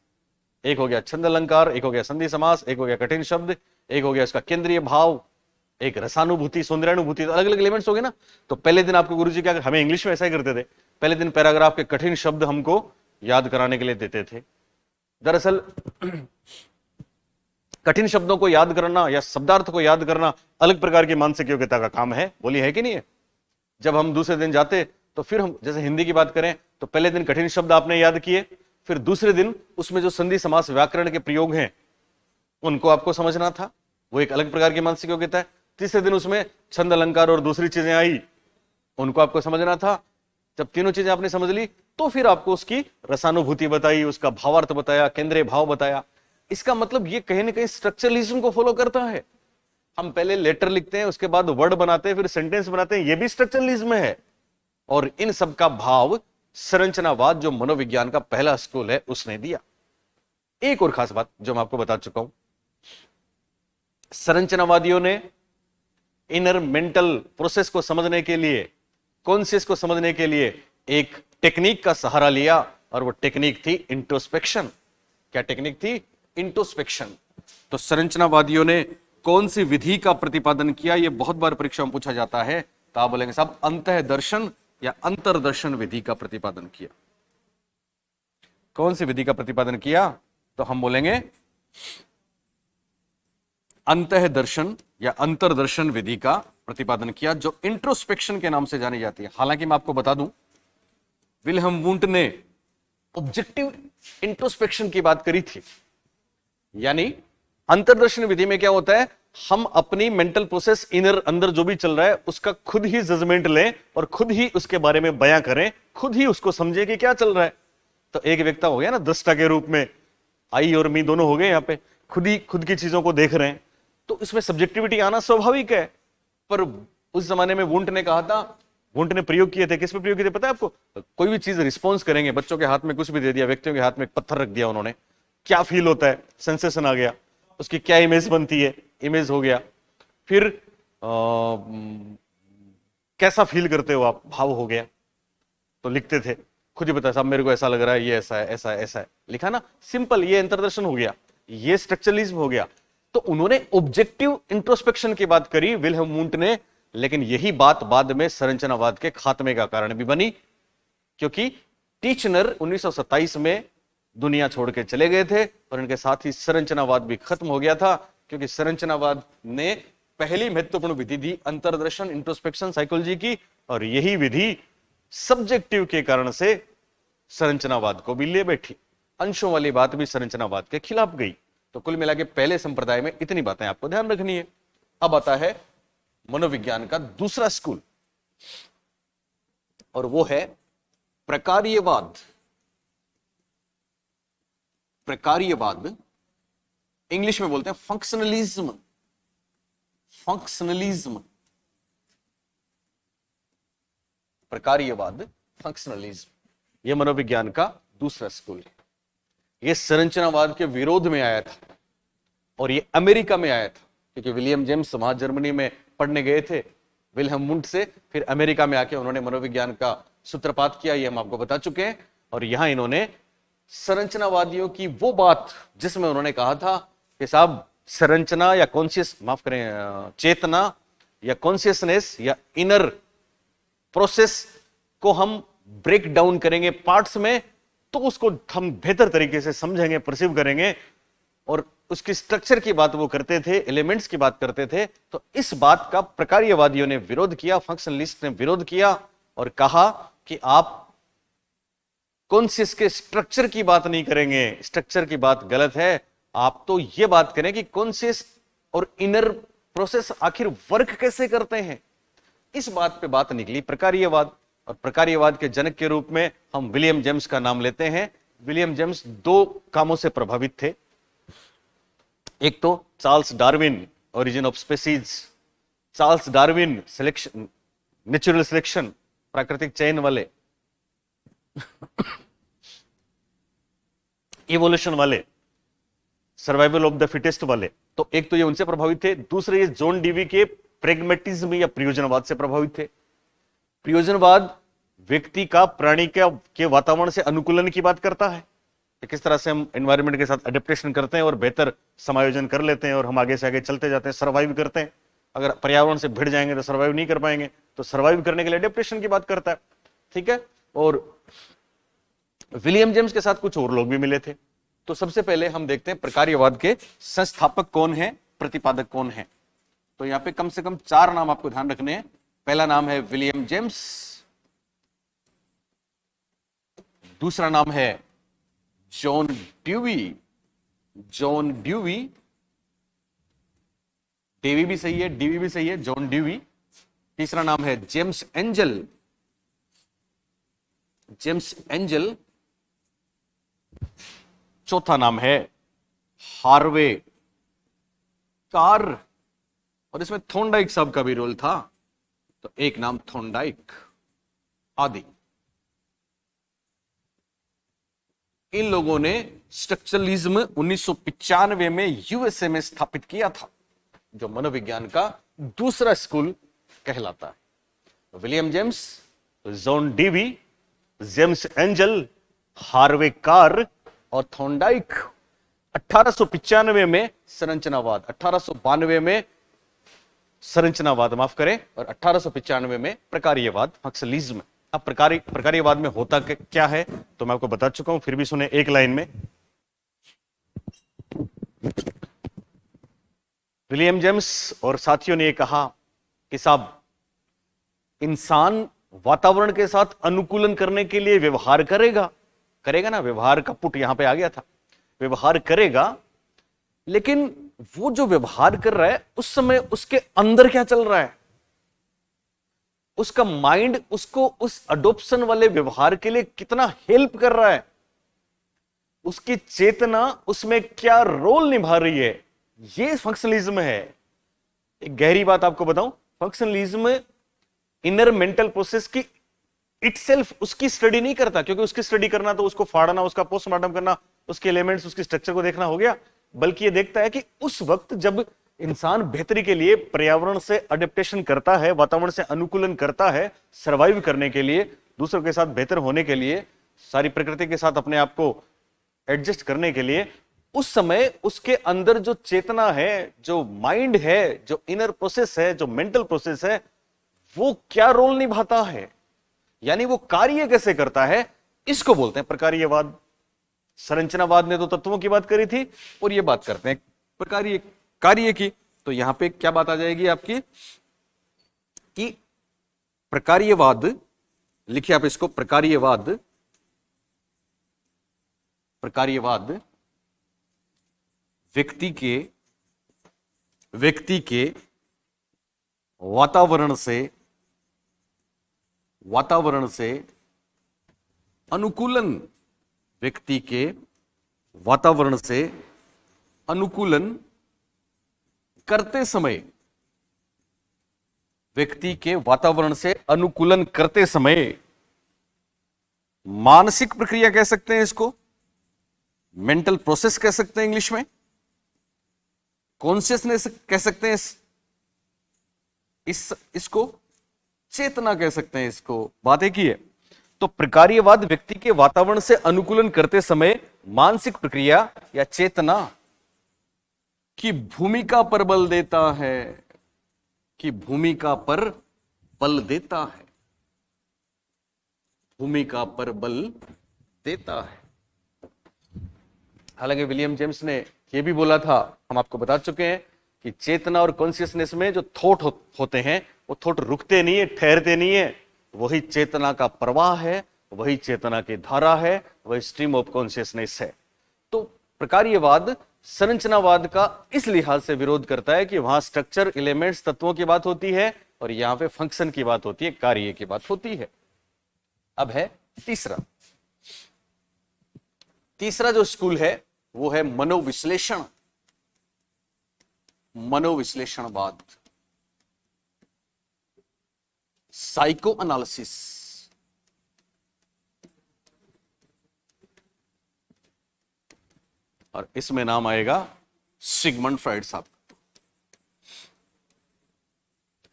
एक हो गया छंद अलंकार, एक हो गया संधि समास, एक हो गया कठिन शब्द, एक हो गया उसका केंद्रीय भाव, एक रसानुभूति, सौंदर्यानुभूति, अलग अलग एलिमेंट्स हो गए ना। तो पहले दिन आपको गुरुजी क्या, हमें इंग्लिश में ऐसा ही करते थे, पहले दिन पैराग्राफ के कठिन शब्द हमको याद कराने के लिए देते थे। दरअसल कठिन शब्दों को याद करना या शब्दार्थ को याद करना अलग प्रकार की मानसिक योग्यता का काम है, बोली है कि नहीं है। जब हम दूसरे दिन जाते तो फिर हम, जैसे हिंदी की बात करें, तो पहले दिन कठिन शब्द आपने याद किए, फिर दूसरे दिन उसमें जो संधि समास व्याकरण के प्रयोग हैं उनको आपको समझना था, वो एक अलग प्रकार की मानसिक योग्यता है। तीसरे दिन उसमें छंद अलंकार और दूसरी चीजें आई, उनको आपको समझना था। जब तीनों चीजें आपने समझ ली तो फिर आपको उसकी रसानुभूति बताई, उसका भावार्थ बताया, केंद्रीय भाव बताया। इसका मतलब ये कहीं ना कहीं स्ट्रक्चरलिज्म को फॉलो करता है। हम पहले लेटर लिखते हैं, उसके बाद वर्ड बनाते हैं, फिर सेंटेंस बनाते हैं, ये भी स्ट्रक्चरलिज्म है। और इन सब का भाव संरचनावाद, जो मनोविज्ञान का पहला स्कूल है, उसने दिया। एक और खास बात जो मैं आपको बता चुका हूं, संरचनावादियों ने इनर मेंटल प्रोसेस को समझने के लिए, कॉन्शियस को समझने के लिए एक टेक्निक का सहारा लिया, और वो टेक्निक थी इंट्रोस्पेक्शन। क्या टेक्निक थी? इंट्रोस्पेक्शन। तो संरचनावादियों ने कौन सी विधि का प्रतिपादन किया? यह बहुत बार परीक्षा में पूछा जाता है। तो आप बोलेंगे साहब अंतः दर्शन या अंतर्दर्शन विधि का प्रतिपादन किया। कौन सी विधि का प्रतिपादन किया? तो हम बोलेंगे अंतः दर्शन या अंतर्दर्शन विधि का प्रतिपादन किया, जो इंट्रोस्पेक्शन के नाम से जानी जाती है। हालांकि मैं आपको बता दूं, विल्हेम वुंट ने ऑब्जेक्टिव इंट्रोस्पेक्शन की बात करी थी। यानी अंतर्दर्शन विधि में क्या होता है, हम अपनी मेंटल प्रोसेस, इनर, अंदर जो भी चल रहा है उसका खुद ही जजमेंट लें और खुद ही उसके बारे में बयां करें, खुद ही उसको समझे कि क्या चल रहा है। तो एक व्यक्ति हो गया ना दृष्टा के रूप में, आई और मी दोनों हो गए, यहां पे खुद ही खुद की चीजों को देख रहे हैं, तो इसमें सब्जेक्टिविटी आना स्वाभाविक है। पर उस जमाने में वुंट ने कहा था, वुंट ने प्रयोग किए थे, किस पे प्रयोग किए थे पता है आपको? कोई भी चीज रिस्पॉन्स करेंगे, बच्चों के हाथ में कुछ भी दे दिया, व्यक्तियों के हाथ में एक पत्थर रख दिया, उन्होंने क्या फील होता है, सेंसेशन आ गया, उसकी क्या इमेज बनती है, इमेज हो गया, फिर कैसा फील करते हो आप, भाव हो गया। तो लिखते थे, खुद ही बता साहब मेरे को ऐसा लग रहा है, ये ऐसा है, ऐसा है, ऐसा है, लिखा ना, सिंपल। ये अंतर्दर्शन हो गया, ये स्ट्रक्चरलिज्म हो गया। तो उन्होंने ऑब्जेक्टिव इंट्रोस्पेक्शन की बात करी विल्हेम वुंट ने, लेकिन यही बात बाद में संरचनावाद के खात्मे का कारण भी बनी, क्योंकि टीचनर 1927 में दुनिया छोड़ के चले गए थे और इनके साथ ही संरचनावाद भी खत्म हो गया था, क्योंकि संरचनावाद ने पहली महत्वपूर्ण विधि दी अंतर्दर्शन, इंट्रोस्पेक्शन, साइकोलॉजी की, और यही विधि सब्जेक्टिव के कारण से संरचनावाद को भी ले बैठी। अंशों वाली बात भी संरचनावाद के खिलाफ गई। तो कुल मिला के पहले संप्रदाय में इतनी बातें आपको ध्यान रखनी है। अब आता है मनोविज्ञान का दूसरा स्कूल। और वो है प्रकार्यवाद। प्रकार्यवाद इंग्लिश में बोलते हैं फंक्शनलिज्म। फंक्शनलिज्म, प्रकार्यवाद, फंक्शनलिज्म, यह मनोविज्ञान का दूसरा स्कूल है। यह संरचनावाद के विरोध में आया था और यह अमेरिका में आया था, क्योंकि विलियम जेम्स वहां जर्मनी में पढ़ने गए थे विल्हेम वुंड से, फिर अमेरिका में आके उन्होंने मनोविज्ञान का सूत्रपात किया, ये हम आपको बता चुके हैं। और यहां इन्होंने संरचनावादियों की वो बात जिसमें उन्होंने कहा था कि साहब संरचना या कॉन्शियस, माफ करें, चेतना या कॉन्शियसनेस या इनर प्रोसेस को हम ब्रेक डाउन करेंगे पार्ट्स में, तो उसको हम बेहतर तरीके से समझेंगे, परसीव करेंगे। और उसकी स्ट्रक्चर की बात वो करते थे, एलिमेंट्स की बात करते थे। तो इस बात का प्रकार्यवादियों ने विरोध किया, फंक्शनलिस्ट ने विरोध किया और कहा कि आप कॉन्शियस के स्ट्रक्चर की बात नहीं करेंगे, स्ट्रक्चर की बात गलत है, आप तो यह बात करें कि कॉन्शियस और इनर प्रोसेस आखिर वर्क कैसे करते हैं। इस बात पे बात निकली प्रकार्यवाद, और प्रकार्यवाद के जनक के रूप में हम विलियम जेम्स का नाम लेते हैं। विलियम जेम्स दो कामों से प्रभावित थे। एक तो Charles Darwin, origin of species, Charles Darwin selection, natural selection, प्राकृतिक चयन वाले, इवोल्यूशन वाले, सर्वाइवल ऑफ द फिटेस्ट वाले। तो एक तो ये उनसे प्रभावित थे। दूसरे ये जॉन डीवी के प्रेगमेटिज्म या प्रयोजनवाद से प्रभावित थे। प्रयोजनवाद व्यक्ति का प्राणी के वातावरण से अनुकूलन की बात करता है कि किस तरह से हम एनवायरनमेंट के साथ एडेप्टेशन करते हैं और बेहतर समायोजन कर लेते हैं और हम आगे से आगे चलते जाते हैं, सर्वाइव करते हैं। अगर पर्यावरण से भिड़ जाएंगे तो सर्वाइव नहीं कर पाएंगे, तो सर्वाइव करने के लिए एडेप्टेशन की बात करता है। ठीक है। और विलियम जेम्स के साथ कुछ और लोग भी मिले थे। तो सबसे पहले हम देखते हैं प्रकार्यवाद के संस्थापक कौन है, प्रतिपादक कौन है। तो यहां पे कम से कम 4 नाम आपको ध्यान रखने हैं। पहला नाम है विलियम जेम्स, दूसरा नाम है John Dewey, John Dewey, Dewey भी सही है, डीवी भी सही है, जॉन ड्यूवी। तीसरा नाम है जेम्स एंजल, जेम्स एंजल। चौथा नाम है हार्वे कार, और इसमें थॉर्नडाइक साहब का भी रोल था, तो एक नाम थॉर्नडाइक आदि। इन लोगों ने स्ट्रक्चरलिज्म 1995 में यूएसए में स्थापित किया था, जो मनोविज्ञान का दूसरा स्कूल कहलाता है। William James, John Dewey, James angel, Harvey car और थॉर्नडाइक 1895 में संरचनावाद, 1892 में संरचनावाद, माफ करें, और 1895 में प्रकार्यवाद, फंक्शनलिज्म। अब प्रकार्यवाद में होता क्या है तो मैं आपको बता चुका हूं, फिर भी सुने एक लाइन में। विलियम जेम्स और साथियों ने यह कहा कि साहब इंसान वातावरण के साथ अनुकूलन करने के लिए व्यवहार करेगा ना, व्यवहार का पुट यहां पे आ गया था, व्यवहार करेगा, लेकिन वो जो व्यवहार कर रहा है उस समय उसके अंदर क्या चल रहा है, उसका माइंड उसको उस अडॉप्शन वाले व्यवहार के लिए कितना हेल्प कर रहा है, उसकी चेतना उसमें क्या रोल निभा रही है, ये फंक्शनलिज्म है। एक गहरी बात आपको बताऊं, फंक्शनलिज्म इनर मेंटल प्रोसेस की इटसेल्फ उसकी स्टडी नहीं करता, क्योंकि उसकी स्टडी करना तो उसको फाड़ना, उसका पोस्टमार्टम करना, उसके एलिमेंट्स, उसकी स्ट्रक्चर को देखना हो गया। बल्कि ये देखता है कि उस वक्त जब इंसान बेहतरी के लिए पर्यावरण से अडेप्टेशन करता है, वातावरण से अनुकूलन करता है, सर्वाइव करने के लिए, दूसरों के साथ बेहतर होने के लिए, सारी प्रकृति के साथ अपने आप को एडजस्ट करने के लिए, उस समय उसके अंदर जो चेतना है, जो माइंड है, जो इनर प्रोसेस है, जो मेंटल प्रोसेस है, वो क्या रोल निभाता है, यानी वो कार्य कैसे करता है, इसको बोलते हैं प्रकार्यवाद। संरचनावाद ने तो तत्वों की बात करी थी, और ये बात करते हैं प्रकार्य कार्य की। तो यहां पे क्या बात आ जाएगी आपकी कि प्रकार्यवाद, लिखिए आप इसको, प्रकार्यवाद, प्रकार्यवाद व्यक्ति के वातावरण से वातावरण से अनुकूलन, व्यक्ति के वातावरण से अनुकूलन करते समय, व्यक्ति के वातावरण से अनुकूलन करते समय मानसिक प्रक्रिया कह सकते हैं, इसको मेंटल प्रोसेस कह सकते हैं इंग्लिश में, कॉन्शियसनेस कह सकते हैं, इसको चेतना कह सकते हैं, इसको। बात एक ही है। तो प्रकार्यवाद व्यक्ति के वातावरण से अनुकूलन करते समय मानसिक प्रक्रिया या चेतना की भूमिका पर बल देता है, कि भूमिका पर बल देता है, भूमिका पर बल देता है। हालांकि विलियम जेम्स ने यह भी बोला था, हम आपको बता चुके हैं कि चेतना और कॉन्शियसनेस में जो थॉट होते हैं वो थॉट रुकते नहीं है, ठहरते नहीं है, वही चेतना का प्रवाह है, वही चेतना की धारा है, वही स्ट्रीम ऑफ कॉन्शियसनेस है। तो प्रकार्यवाद संरचनावाद का इस लिहाज से विरोध करता है कि वहां स्ट्रक्चर, एलिमेंट्स, तत्वों की बात होती है और यहां पे फंक्शन की बात होती है, कार्य की बात होती है। अब है तीसरा जो स्कूल है वो है मनोविश्लेषण, मनोविश्लेषणवाद, साइको एनालिसिस। और इसमें नाम आएगा सिगमंड फ्राइड साहब,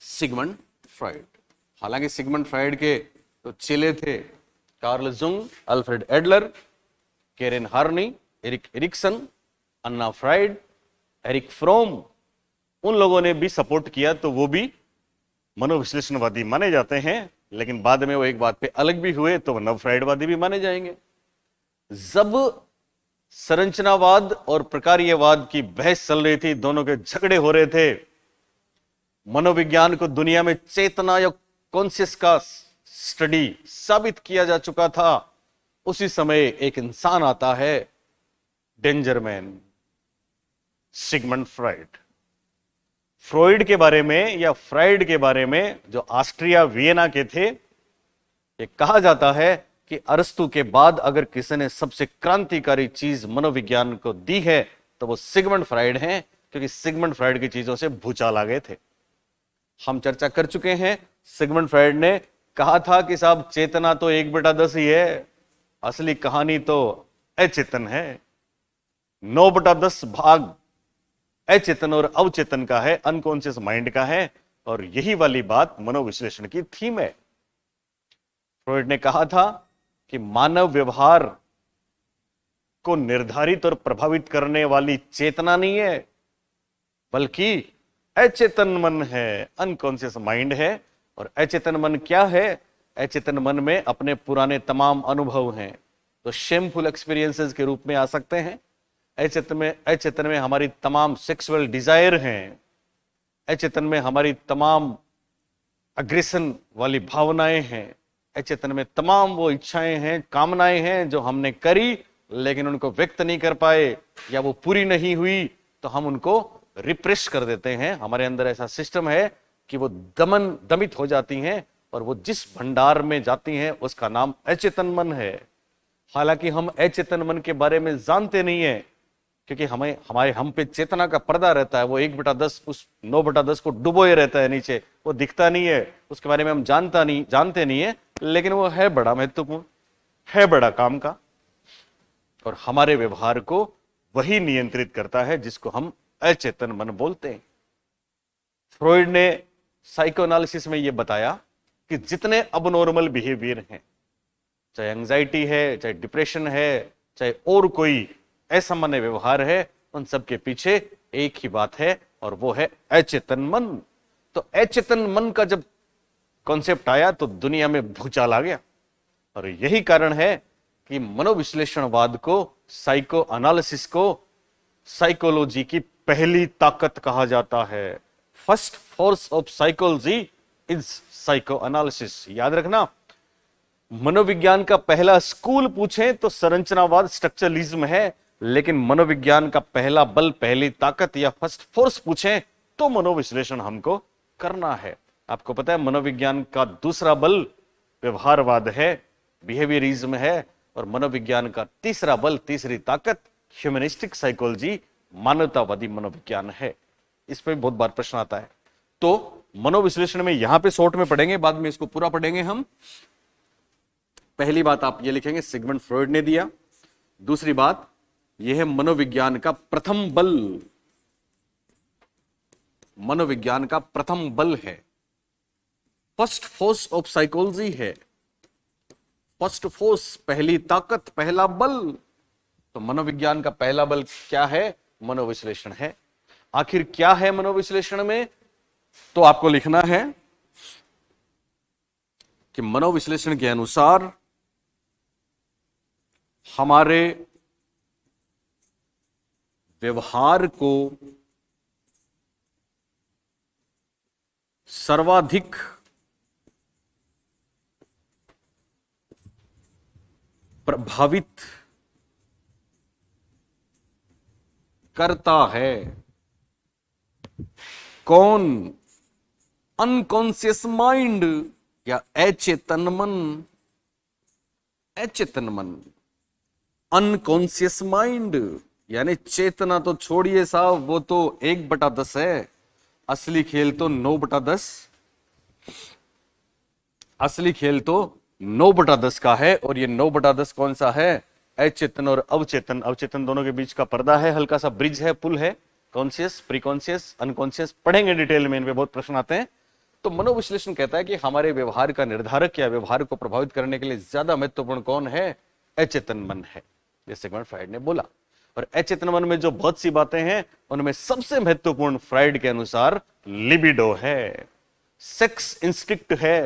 सिगमंड फ्राइड। हालांकि सिगमंड फ्राइड के तो चेले थे Carl Jung, Alfred Adler, Karen Horney, Erik Erikson, Anna Freud, Erich Fromm, उन लोगों ने भी सपोर्ट किया, तो वो भी मनोविश्लेषणवादी माने जाते हैं। लेकिन बाद में वो एक बात पे अलग भी हुए, तो नव फ्राइडवादी भी माने जाएंगे। जब संरचनावाद और प्रकार्यवाद की बहस चल रही थी, दोनों के झगड़े हो रहे थे, मनोविज्ञान को दुनिया में चेतना या कॉन्शियस का स्टडी साबित किया जा चुका था, उसी समय एक इंसान आता है, danger man, Sigmund Freud. Freud के बारे में या फ्राइड के बारे में, जो ऑस्ट्रिया वियना के थे, ये कहा जाता है कि अरस्तु के बाद अगर किसी ने सबसे क्रांतिकारी चीज मनोविज्ञान को दी है तो वो सिगमंड फ्राइड हैं, क्योंकि सिगमंड फ्राइड की चीजों से भूचाल आ गए थे। हम चर्चा कर चुके हैं, सिगमंड फ्राइड ने कहा था कि साहब चेतना तो 1/10 ही है, असली कहानी तो अचेतन है। 9/10 भाग अचेतन और अवचेतन का है, अनकॉन्शियस माइंड का है। और यही वाली बात मनोविश्लेषण की थीम है। फ्रॉइड ने कहा था कि मानव व्यवहार को निर्धारित और प्रभावित करने वाली चेतना नहीं है, बल्कि अचेतन मन है, अनकॉन्शियस माइंड है। और अचेतन मन क्या है? अचेतन मन में अपने पुराने तमाम अनुभव हैं, तो शेमफुल एक्सपीरियंसेस के रूप में आ सकते हैं। अचेतन में हमारी तमाम सेक्सुअल डिजायर हैं, अचेतन में हमारी तमाम अग्रेशन वाली भावनाएं हैं, अचेतन में तमाम वो इच्छाएं हैं, कामनाएं हैं जो हमने करी लेकिन उनको व्यक्त नहीं कर पाए या वो पूरी नहीं हुई, तो हम उनको रिप्रेस कर देते हैं। हमारे अंदर ऐसा सिस्टम है कि वो दमित हो जाती हैं और वो जिस भंडार में जाती हैं उसका नाम अचेतन मन है। हालांकि हम अचेतन मन के बारे में जानते नहीं है, क्योंकि हम पे चेतना का पर्दा रहता है, वो 1/10 उस 9/10 को डुबोए रहता है नीचे, वो दिखता नहीं है, उसके बारे में हम जानते नहीं है, लेकिन वो है बड़ा महत्वपूर्ण, है बड़ा काम का। और हमारे व्यवहार को वही नियंत्रित करता है जिसको हम अचेतन मन बोलते हैं। फ्रॉइड ने साइकोएनालिसिस में यह बताया कि जितने अबनॉर्मल बिहेवियर हैं, चाहे एंजाइटी है, चाहे डिप्रेशन है, चाहे और कोई असामान्य व्यवहार है, उन सब के पीछे एक ही बात है और वो है अचेतन मन। तो अचेतन मन का जब कॉन्सेप्ट आया तो दुनिया में भूचाल आ गया। और यही कारण है कि मनोविश्लेषणवाद को, साइको एनालिसिस को साइकोलॉजी की पहली ताकत कहा जाता है। First force of psychology is psycho analysis. याद रखना, मनोविज्ञान का पहला स्कूल पूछें तो संरचनावाद, स्ट्रक्चरलिज्म है, लेकिन मनोविज्ञान का पहला बल, पहली ताकत या फर्स्ट फोर्स पूछें तो मनोविश्लेषण हमको करना है। आपको पता है मनोविज्ञान का दूसरा बल व्यवहारवाद है, बिहेवियरिज्म है, और मनोविज्ञान का तीसरा बल, तीसरी ताकत ह्यूमनिस्टिक साइकोलॉजी, मानवतावादी मनोविज्ञान है। इस पर बहुत बार प्रश्न आता है। तो मनोविश्लेषण में यहां पे शॉर्ट में पढ़ेंगे, बाद में इसको पूरा पढ़ेंगे हम। पहली बात आप ये लिखेंगे, सिगमंड फ्रॉइड ने दिया। दूसरी बात यह है मनोविज्ञान का प्रथम बल, मनोविज्ञान का प्रथम बल है, फर्स्ट फोर्स ऑफ साइकोलॉजी है, फर्स्ट फोर्स, पहली ताकत, पहला बल। तो मनोविज्ञान का पहला बल क्या है? मनोविश्लेषण है। आखिर क्या है मनोविश्लेषण में? तो आपको लिखना है कि मनोविश्लेषण के अनुसार हमारे व्यवहार को सर्वाधिक प्रभावित करता है कौन? अनकॉन्शियस माइंड या अचेतन मन। अचेतन मन, अनकॉन्शियस माइंड, यानी चेतना तो छोड़िए साहब, वो तो 1/10 है। असली खेल तो 9/10, असली खेल तो 9/10 का है। और ये 9/10 कौन सा है? अचेतन और अवचेतन। अवचेतन दोनों के बीच का पर्दा है, हल्का सा ब्रिज है, पुल है। कॉन्शियस, प्रीकॉन्शियस, अनकॉन्शियस पढ़ेंगे डिटेल में, इन पे बहुत प्रश्न आते हैं। तो मनोविश्लेषण कहता है कि हमारे व्यवहार का निर्धारक या व्यवहार को प्रभावित करने के लिए ज्यादा महत्वपूर्ण कौन है? अचेतन मन है, जैसे सिगमंड फ्राइड ने बोला। और अचेतन मन में जो बहुत सी बातें हैं, उनमें सबसे महत्वपूर्ण फ्राइड के अनुसार लिबिडो है, सेक्स इंस्टिक्ट है,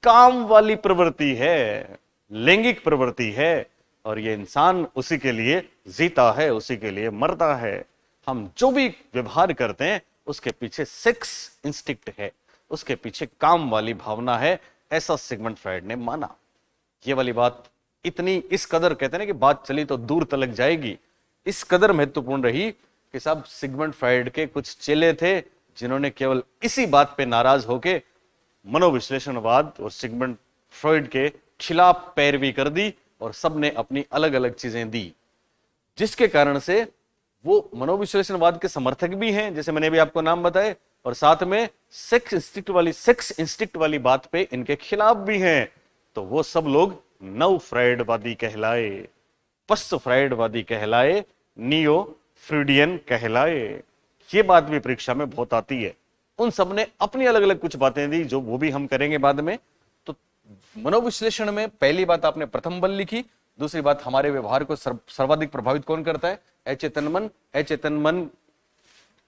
काम वाली प्रवृत्ति है, लैंगिक प्रवृत्ति है। और ये इंसान उसी के लिए जीता है, उसी के लिए मरता है। हम जो भी व्यवहार करते हैं उसके पीछे सेक्स इंस्टिक्ट है, उसके पीछे काम वाली भावना है, ऐसा सिगमंड फ्राइड ने माना। ये वाली बात इतनी, इस कदर कहते हैं ना कि बात चली तो दूर तलक जाएगी, इस कदर महत्वपूर्ण रही कि साहब सिगमंड फ्राइड के कुछ चेले थे जिन्होंने केवल इसी बात पे नाराज होके मनोविश्लेषणवाद और सिगमंड फ्राइड के खिलाफ पैरवी कर दी, और सबने अपनी अलग अलग चीजें दी, जिसके कारण से वो मनोविश्लेषणवाद के समर्थक भी हैं, जैसे मैंने भी आपको नाम बताए, और साथ में सेक्स इंस्टिक्ट वाली बात पे इनके खिलाफ भी हैं। तो वो सब लोग नव फ्राइडवादी कहलाए, पश्च फ्राइडवादी कहलाए, नियो फ्रीडियन कहलाए। ये बात भी परीक्षा में बहुत आती है। उन सब ने अपनी अलग अलग कुछ बातें दी, जो वो भी हम करेंगे बाद में। तो मनोविश्लेषण में पहली बात आपने प्रथम बल लिखी, दूसरी बात हमारे व्यवहार को सर्वाधिक प्रभावित कौन करता है? अचेतन मन। अचेतन मन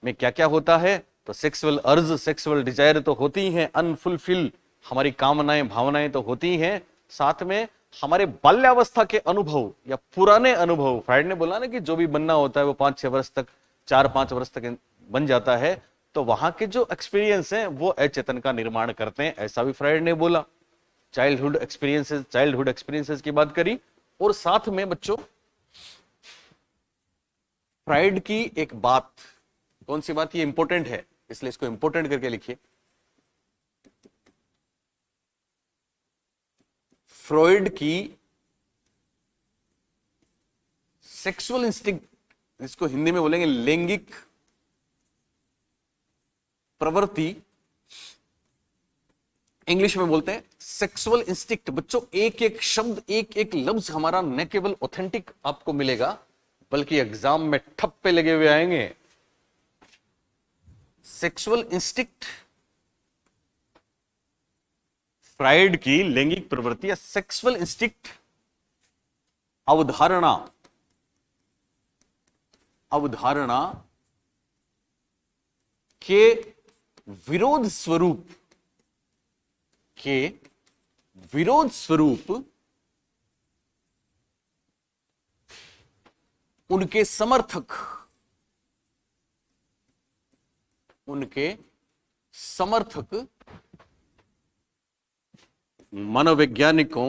में क्या क्या होता है? तो सेक्सुअल अर्ज, सेक्सुअल डिजायर तो होती ही हैं, अनफुलफिल हमारी कामनाएं, भावनाएं तो होती ही हैं। साथ में हमारे बाल्यावस्था के अनुभव या पुराने अनुभव, फ्राइड ने बोला ना कि जो भी बनना होता है वो 5-6 वर्ष तक, 4-5 वर्ष तक बन जाता है। तो वहां के जो एक्सपीरियंस हैं वो अचेतन का निर्माण करते हैं, ऐसा भी फ्राइड ने बोला। चाइल्डहुड एक्सपीरियंसेस की बात करी। और साथ में बच्चों फ्राइड की एक बात, कौन सी बात? ये इंपॉर्टेंट है, इसलिए इसको इंपॉर्टेंट करके लिखिए। फ्रॉइड की सेक्सुअल इंस्टिंक्ट, इसको हिंदी में बोलेंगे लैंगिक प्रवृत्ति, इंग्लिश में बोलते हैं सेक्सुअल इंस्टिक्ट। बच्चों एक एक शब्द, एक एक लफ्ज हमारा न केवल ऑथेंटिक आपको मिलेगा, बल्कि एग्जाम में ठप्पे लगे हुए आएंगे। सेक्सुअल इंस्टिक्ट, फ्राइड की लैंगिक प्रवृत्ति या सेक्सुअल इंस्टिक्ट अवधारणा, अवधारणा के विरोध स्वरूप, के विरोध स्वरूप उनके समर्थक, उनके समर्थक मनोवैज्ञानिकों,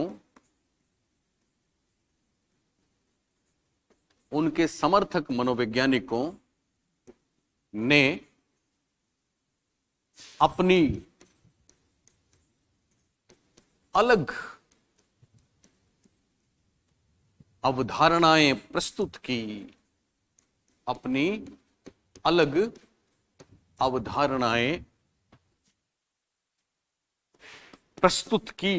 उनके समर्थक मनोवैज्ञानिकों ने अपनी अलग अवधारणाएं प्रस्तुत की, अपनी अलग अवधारणाएं प्रस्तुत की,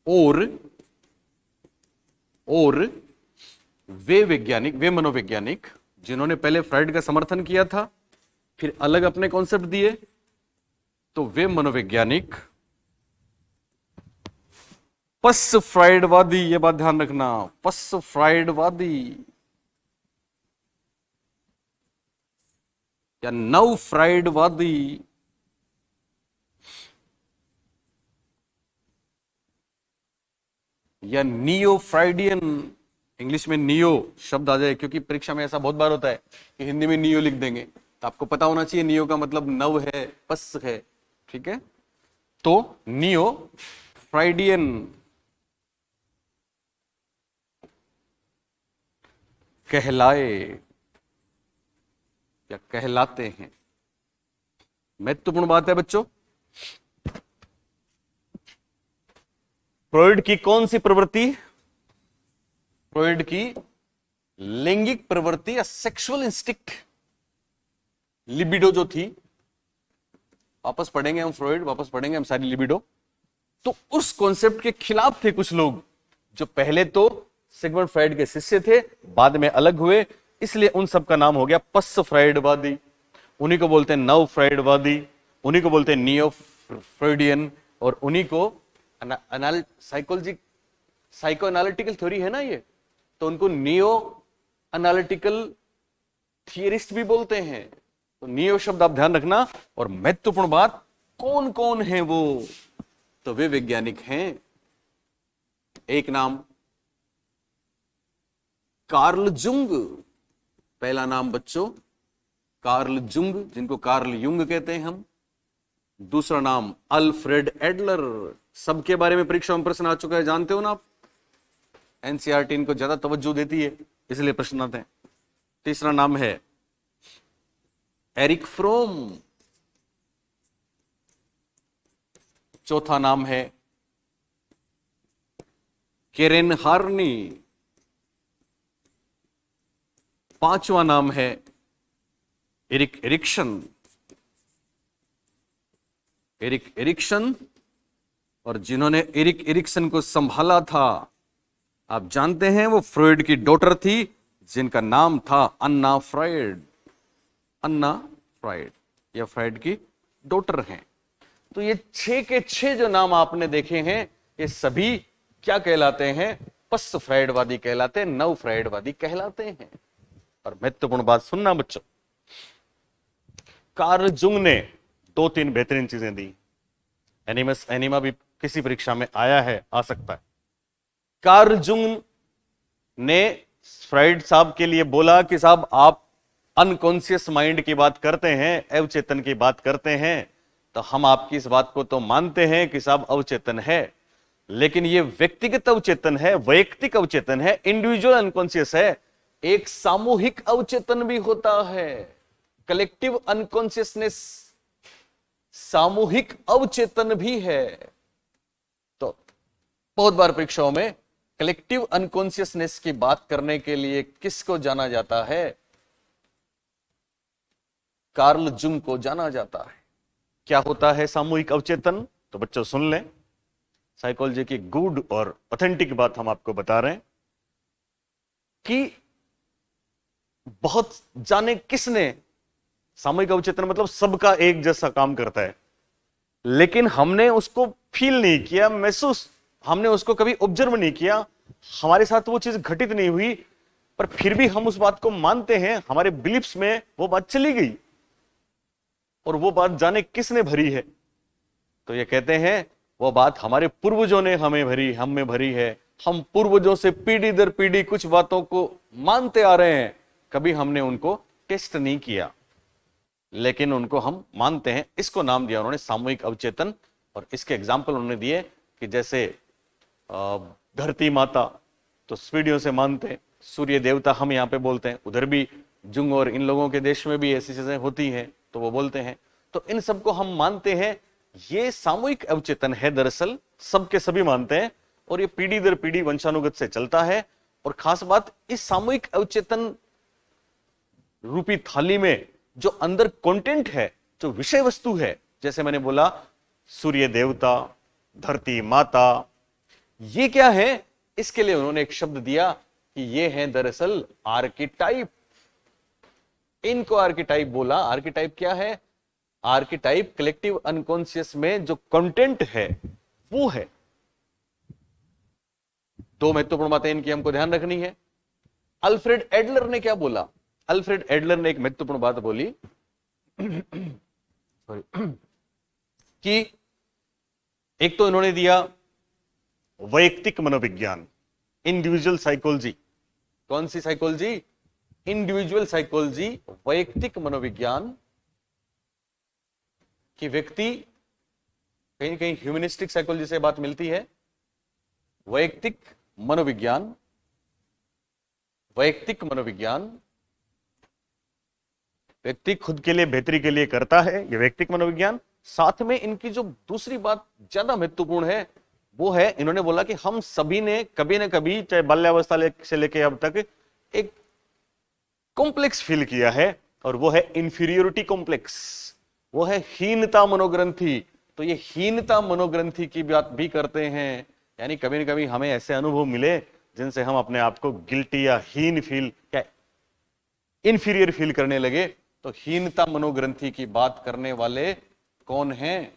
और वे वैज्ञानिक, वे मनोवैज्ञानिक जिन्होंने पहले फ्राइड का समर्थन किया था, फिर अलग अपने कॉन्सेप्ट दिए, तो वे मनोवैज्ञानिक पश्च फ्राइडवादी, ये बात ध्यान रखना, पश्च फ्राइडवादी या नव फ्राइडवादी या नियो फ्राइडियन, इंग्लिश में नियो शब्द आ जाए, क्योंकि परीक्षा में ऐसा बहुत बार होता है कि हिंदी में नियो लिख देंगे, तो आपको पता होना चाहिए नियो का मतलब नव है, पस है, ठीक है। तो नियो फ्राइडियन कहलाए या कहलाते हैं। महत्वपूर्ण बात है बच्चों, फ्रॉइड की कौन सी प्रवृत्ति, फ्रॉइड की लैंगिक प्रवृत्ति या सेक्सुअल इंस्टिक्ट, लिबिडो जो थी, वापस पढ़ेंगे हम फ्रॉइड, वापस पढ़ेंगे हम सारी लिबिडो, तो उस कॉन्सेप्ट के खिलाफ थे कुछ लोग, जो पहले तो सिगमंड फ्राइड के शिष्य थे, बाद में अलग हुए, इसलिए उन सब का नाम हो गया पश्च फ्राइडवादी। उन्हीं को बोलते हैं नव फ्राइडवादी, उन्हीं को बोलते हैं नियो फ्रॉइडियन, और उन्हीं को साइको एनालिटिकल थ्योरी है ना ये, तो उनको नियो एनालिटिकल थियरिस्ट भी बोलते हैं। तो नियो शब्द आप ध्यान रखना। और महत्वपूर्ण बात, कौन कौन है वो, तो वे वैज्ञानिक हैं, एक नाम कार्ल जुंग, पहला नाम बच्चों कार्ल जुंग, जिनको कार्ल युंग कहते हैं हम। दूसरा नाम अल्फ्रेड एडलर, सबके बारे में परीक्षा में प्रश्न आ चुका है, जानते हो ना आप, एनसीईआरटी इनको ज्यादा तवज्जो देती है, इसलिए प्रश्न आते हैं। तीसरा नाम है एरिक फ्रोम, चौथा नाम है केरेन हार्नी, पांचवा नाम है एरिक एरिक्सन, एरिक एरिक्सन, और जिन्होंने एरिक एरिक्सन को संभाला था, आप जानते हैं, वो फ्रॉइड की डॉटर थी, जिनका नाम था अन्ना फ्राइड। अन्ना फ्राइड या फ्राइड की डॉटर हैं। तो ये 6 के 6 जो नाम आपने देखे हैं, ये सभी क्या कहलाते हैं, पश्च फ्राइडवादी कहलाते हैं, नव फ्राइडवादी कहलाते हैं। और महत्वपूर्ण बात सुनना बच्चों, कार्ल जुंग ने 2-3 बेहतरीन चीजें दी। एनिमस एनिमा भी किसी परीक्षा में आया है, आ सकता है। कार्ल जुंग ने फ्राइड साहब के लिए बोला कि साहब आप अनकॉन्शियस माइंड की बात करते हैं, अवचेतन की बात करते हैं, तो हम आपकी इस बात को तो मानते हैं कि साहब अवचेतन है, लेकिन ये व्यक्तिगत अवचेतन है, वैयक्तिक अवचेतन है, इंडिविजुअल अनकॉन्शियस है, एक सामूहिक अवचेतन भी होता है, कलेक्टिव अनकॉन्शियसनेस, सामूहिक अवचेतन भी है। तो बहुत बार परीक्षाओं में कलेक्टिव अनकॉन्शियसनेस की बात करने के लिए किसको जाना जाता है, कार्ल जुंग को जाना जाता है। क्या होता है सामूहिक अवचेतन, तो बच्चों सुन लें, साइकोलॉजी की गुड और ऑथेंटिक बात हम आपको बता रहे हैं कि बहुत जाने किसने, सामूहिक अवचेतन मतलब सबका एक जैसा काम करता है, लेकिन हमने उसको फील नहीं किया, महसूस, हमने उसको कभी ऑब्जर्व नहीं किया, हमारे साथ वो चीज घटित नहीं हुई, पर फिर भी हम उस बात को मानते हैं, हमारे बिलीफ्स में वो बात चली गई, और वो बात जाने किसने भरी है, तो ये कहते हैं वो बात हमारे पूर्वजों ने हमें भरी, हम में भरी है। हम पूर्वजों से पीढ़ी दर पीढ़ी कुछ बातों को मानते आ रहे हैं, कभी हमने उनको टेस्ट नहीं किया, लेकिन उनको हम मानते हैं। इसको नाम दिया उन्होंने सामूहिक अवचेतन। और इसके एग्जाम्पल उन्होंने दिए कि जैसे धरती माता तो स्वीडियों से मानते हैं, सूर्य देवता हम यहाँ पे बोलते हैं, उधर भी जुंग और इन लोगों के देश में भी ऐसी चीजें होती हैं तो वो बोलते हैं। तो इन सबको हम मानते हैं, ये सामूहिक अवचेतन है, दरअसल सबके सभी मानते हैं और ये पीढ़ी दर पीढ़ी वंशानुगत से चलता है। और खास बात, इस सामूहिक अवचेतन रूपी थाली में जो अंदर कंटेंट है, जो विषय वस्तु है, जैसे मैंने बोला सूर्य देवता, धरती माता, ये क्या है, इसके लिए उन्होंने एक शब्द दिया कि ये है दरअसल आर्किटाइप। इनको आर्किटाइप बोला। आर्किटाइप क्या है? आर्किटाइप कलेक्टिव अनकॉन्शियस में जो कंटेंट है वो है। दो महत्वपूर्ण बातें इनकी हमको ध्यान रखनी है। अल्फ्रेड एडलर ने क्या बोला? अल्फ्रेड एडलर ने एक महत्वपूर्ण बात बोली कि एक तो इन्होंने दिया वैयक्तिक मनोविज्ञान, इंडिविजुअल साइकोलॉजी। कौन सी साइकोलॉजी? इंडिविजुअल साइकोलॉजी, वैयक्तिक मनोविज्ञान कि व्यक्ति, कहीं कहीं ह्यूमनिस्टिक साइकोलॉजी से बात मिलती है। वैयक्तिक मनोविज्ञान, वैयक्तिक मनोविज्ञान, व्यक्ति खुद के लिए बेहतरी के लिए करता है, यह वैयक्तिक मनोविज्ञान। साथ में इनकी जो दूसरी बात ज्यादा महत्वपूर्ण है वो है, इन्होंने बोला कि हम सभी ने कभी ना कभी, चाहे बाल्यावस्था से लेके अब तक, एक कॉम्प्लेक्स फील किया है और वो है इंफीरियोरिटी कॉम्प्लेक्स, वो है हीनता मनोग्रंथि। तो ये हीनता मनोग्रंथि की बात भी करते हैं, यानी कभी न कभी हमें ऐसे अनुभव मिले जिनसे हम अपने आप को गिल्टी या हीन फील, क्या इंफीरियर फील करने लगे। तो हीनता मनोग्रंथि की बात करने वाले कौन हैं?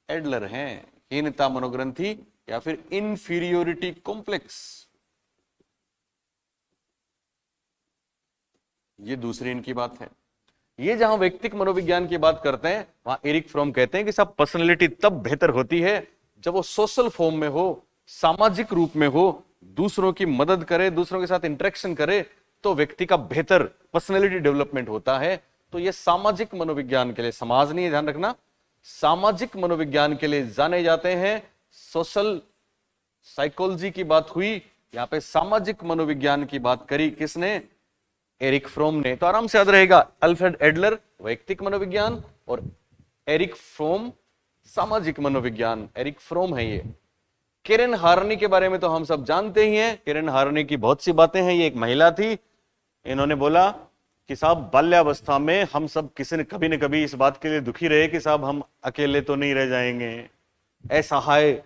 एडलर हैं। हीनता मनोग्रंथि या फिर इंफीरियोरिटी कॉम्प्लेक्स, ये दूसरी इनकी बात है। ये जहां व्यक्तिक मनोविज्ञान की बात करते हैं, वहां एरिक फ्रॉम कहते हैं कि सब पर्सनैलिटी तब बेहतर होती है जब वो सोशल फॉर्म में हो, सामाजिक रूप में हो, दूसरों की मदद करे, दूसरों के साथ इंटरेक्शन करे, तो व्यक्ति का बेहतर पर्सनैलिटी डेवलपमेंट होता है। तो ये सामाजिक मनोविज्ञान के लिए, समाज नहीं, ध्यान रखना, सामाजिक मनोविज्ञान के लिए जाने जाते हैं। सोशल साइकोलॉजी की बात हुई, यहां पे सामाजिक मनोविज्ञान की बात करी किसने? एरिक फ्रोम ने। तो आराम से याद रहेगा, अल्फ्रेड एडलर वैयक्तिक मनोविज्ञान और एरिक फ्रोम सामाजिक मनोविज्ञान। एरिक फ्रोम है ये। केरेन हार्नी के बारे में तो हम सब जानते ही हैं। केरेन हार्नी की बहुत सी बातें हैं। ये एक महिला थी। इन्होंने बोला कि साहब बाल्यावस्था में हम सब किसी ने कभी न कभी इस बात के लिए दुखी रहे कि साहब हम अकेले तो नहीं रह जाएंगे, असहाय,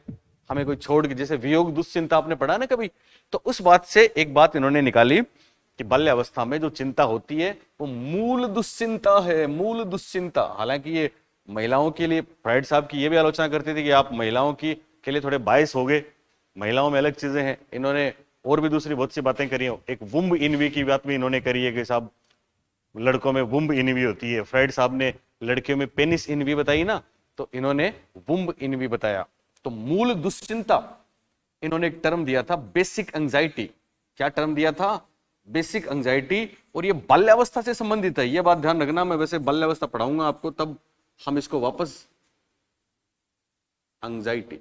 हमें कोई छोड़ के, जैसे वियोग दुश्चिंता आपने पढ़ा ना कभी, तो उस बात से एक बात इन्होंने निकाली कि बाल्यावस्था में जो चिंता होती है वो मूल दुश्चिंता है, मूल दुश्चिंता। हालांकि ये महिलाओं के लिए, फ्राइड साहब की ये भी आलोचना करते थे कि आप महिलाओं की के लिए थोड़े बायस हो गए, महिलाओं में अलग चीजें हैं। इन्होंने और भी दूसरी बहुत सी बातें करी हैं। एक वुम्ब इनवी की बात भी इन्होंने करी है कि साहब लड़कों में वुम्ब इनवी होती है। फ्राइड साहब ने लड़कियों में पेनिस इनवी बताई ना, तो इन्होंने वुम्ब इनवी बताया। तो मूल दुश्चिंता, इन्होंने एक टर्म दिया था बेसिक एंजाइटी। क्या टर्म दिया था? Basic anxiety. और ये बाल्यावस्था से संबंधित है, ये बात ध्यान रखना। मैं वैसे बाल्यावस्था पढ़ाऊंगा आपको, तब हम इसको वापस, एंजाइटी,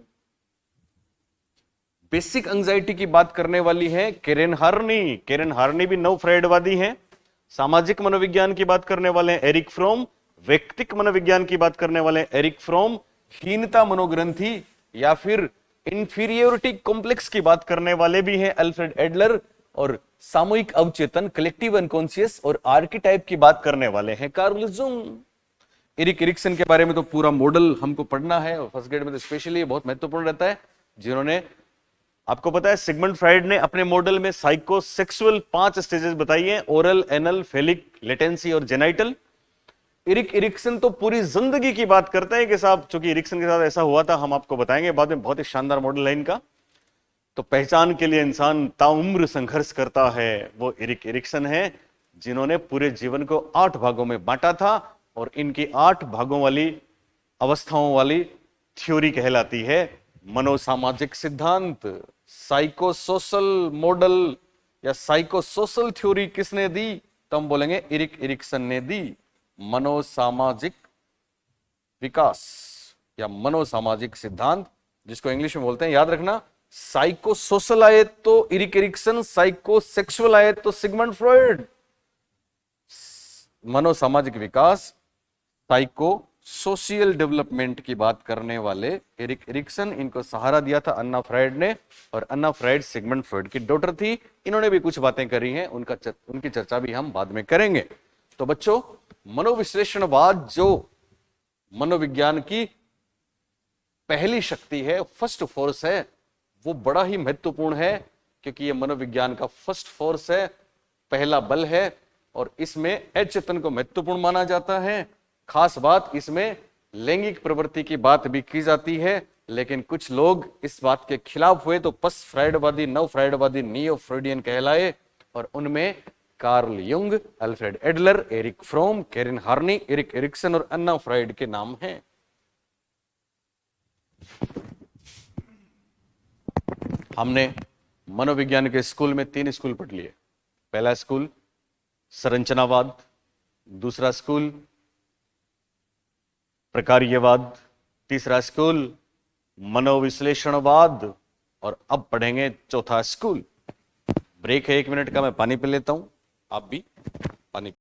बेसिक एंजाइटी की बात करने वाली है केरेन हार्नी। केरेन हार्नी भी नव फ्राइडवादी हैं। सामाजिक मनोविज्ञान की बात करने वाले हैं एरिक फ्रोम। व्यक्तिक मनोविज्ञान की बात करने वाले हैं एरिक फ्रोम। हीनता मनोग्रंथि या फिर इंफीरियोरिटी कॉम्प्लेक्स की बात करने वाले भी हैं अल्फ्रेड एडलर। और सामूहिक अवचेतन, कलेक्टिव अनकॉन्शियस और आर्किटाइप की बात करने वाले हैं कार्ल जुंग। एरिक एरिक्सन के बारे में तो पूरा मॉडल हमको पढ़ना है, और फर्स्ट ग्रेड में तो स्पेशली बहुत महत्वपूर्ण रहता है। जिन्होंने, आपको पता है सिगमंड फ्राइड ने अपने मॉडल में साइकोसेक्सुअल 5 स्टेजेस बताई हैं, ओरल, एनल, फेलिक, लेटेंसी और जेनाइटल। एरिक एरिक्सन तो पूरी जिंदगी की बात करते हैं कि साहब, चूंकि एरिक्सन के साथ ऐसा हुआ था, हम आपको बताएंगे बाद में, बहुत ही शानदार मॉडल है इनका। तो पहचान के लिए इंसान ताउम्र संघर्ष करता है, वो एरिक एरिक्सन है, जिन्होंने पूरे जीवन को 8 भागों में बांटा था। और इनकी 8 भागों वाली, अवस्थाओं वाली थ्योरी कहलाती है मनोसामाजिक सिद्धांत। साइकोसोशल मॉडल या साइकोसोशल थ्योरी किसने दी? तो हम बोलेंगे एरिक एरिक्सन ने दी। मनोसामाजिक विकास या मनोसामाजिक सिद्धांत, जिसको इंग्लिश में बोलते हैं, याद रखना, साइकोसोशल आए तो एरिक एरिक्सन, साइकोसेक्सुअल आए तो सिगमंड फ्रॉइड। मनोसामाजिक विकास, साइको सोशियल डेवलपमेंट की बात करने वाले एरिक एरिक्सन, इनको सहारा दिया था अन्ना फ्राइड ने, और अन्ना फ्राइड सिगमंड फ्रॉइड की डॉटर थी। इन्होंने भी कुछ बातें करी हैं, उनकी चर्चा भी हम बाद में करेंगे। तो बच्चों, मनोविश्लेषणवाद जो मनोविज्ञान की पहली शक्ति है, फर्स्ट फोर्स है, वो बड़ा ही महत्वपूर्ण है, क्योंकि ये मनोविज्ञान का फर्स्ट फोर्स है, पहला बल है, और इसमें अचेतन को महत्वपूर्ण माना जाता है। खास बात, इसमें लैंगिक प्रवृत्ति की बात भी की जाती है, लेकिन कुछ लोग इस बात के खिलाफ हुए तो पोस्ट फ्राइडवादी, नव फ्राइडवादी, नियो फ्रॉइडियन कहलाए, और उनमें Carl Jung, Alfred Adler, Erich Fromm, Karen Horney, Erik Erikson और अन्ना फ्राइड के नाम हैं। हमने मनोविज्ञान के स्कूल में 3 स्कूल पढ़ लिए। पहला स्कूल संरचनावाद, दूसरा स्कूल प्रकार्यवाद, तीसरा स्कूल मनोविश्लेषणवाद, और अब पढ़ेंगे चौथा स्कूल। ब्रेक है 1 मिनट का, मैं पानी पी लेता हूं, आप भी पानी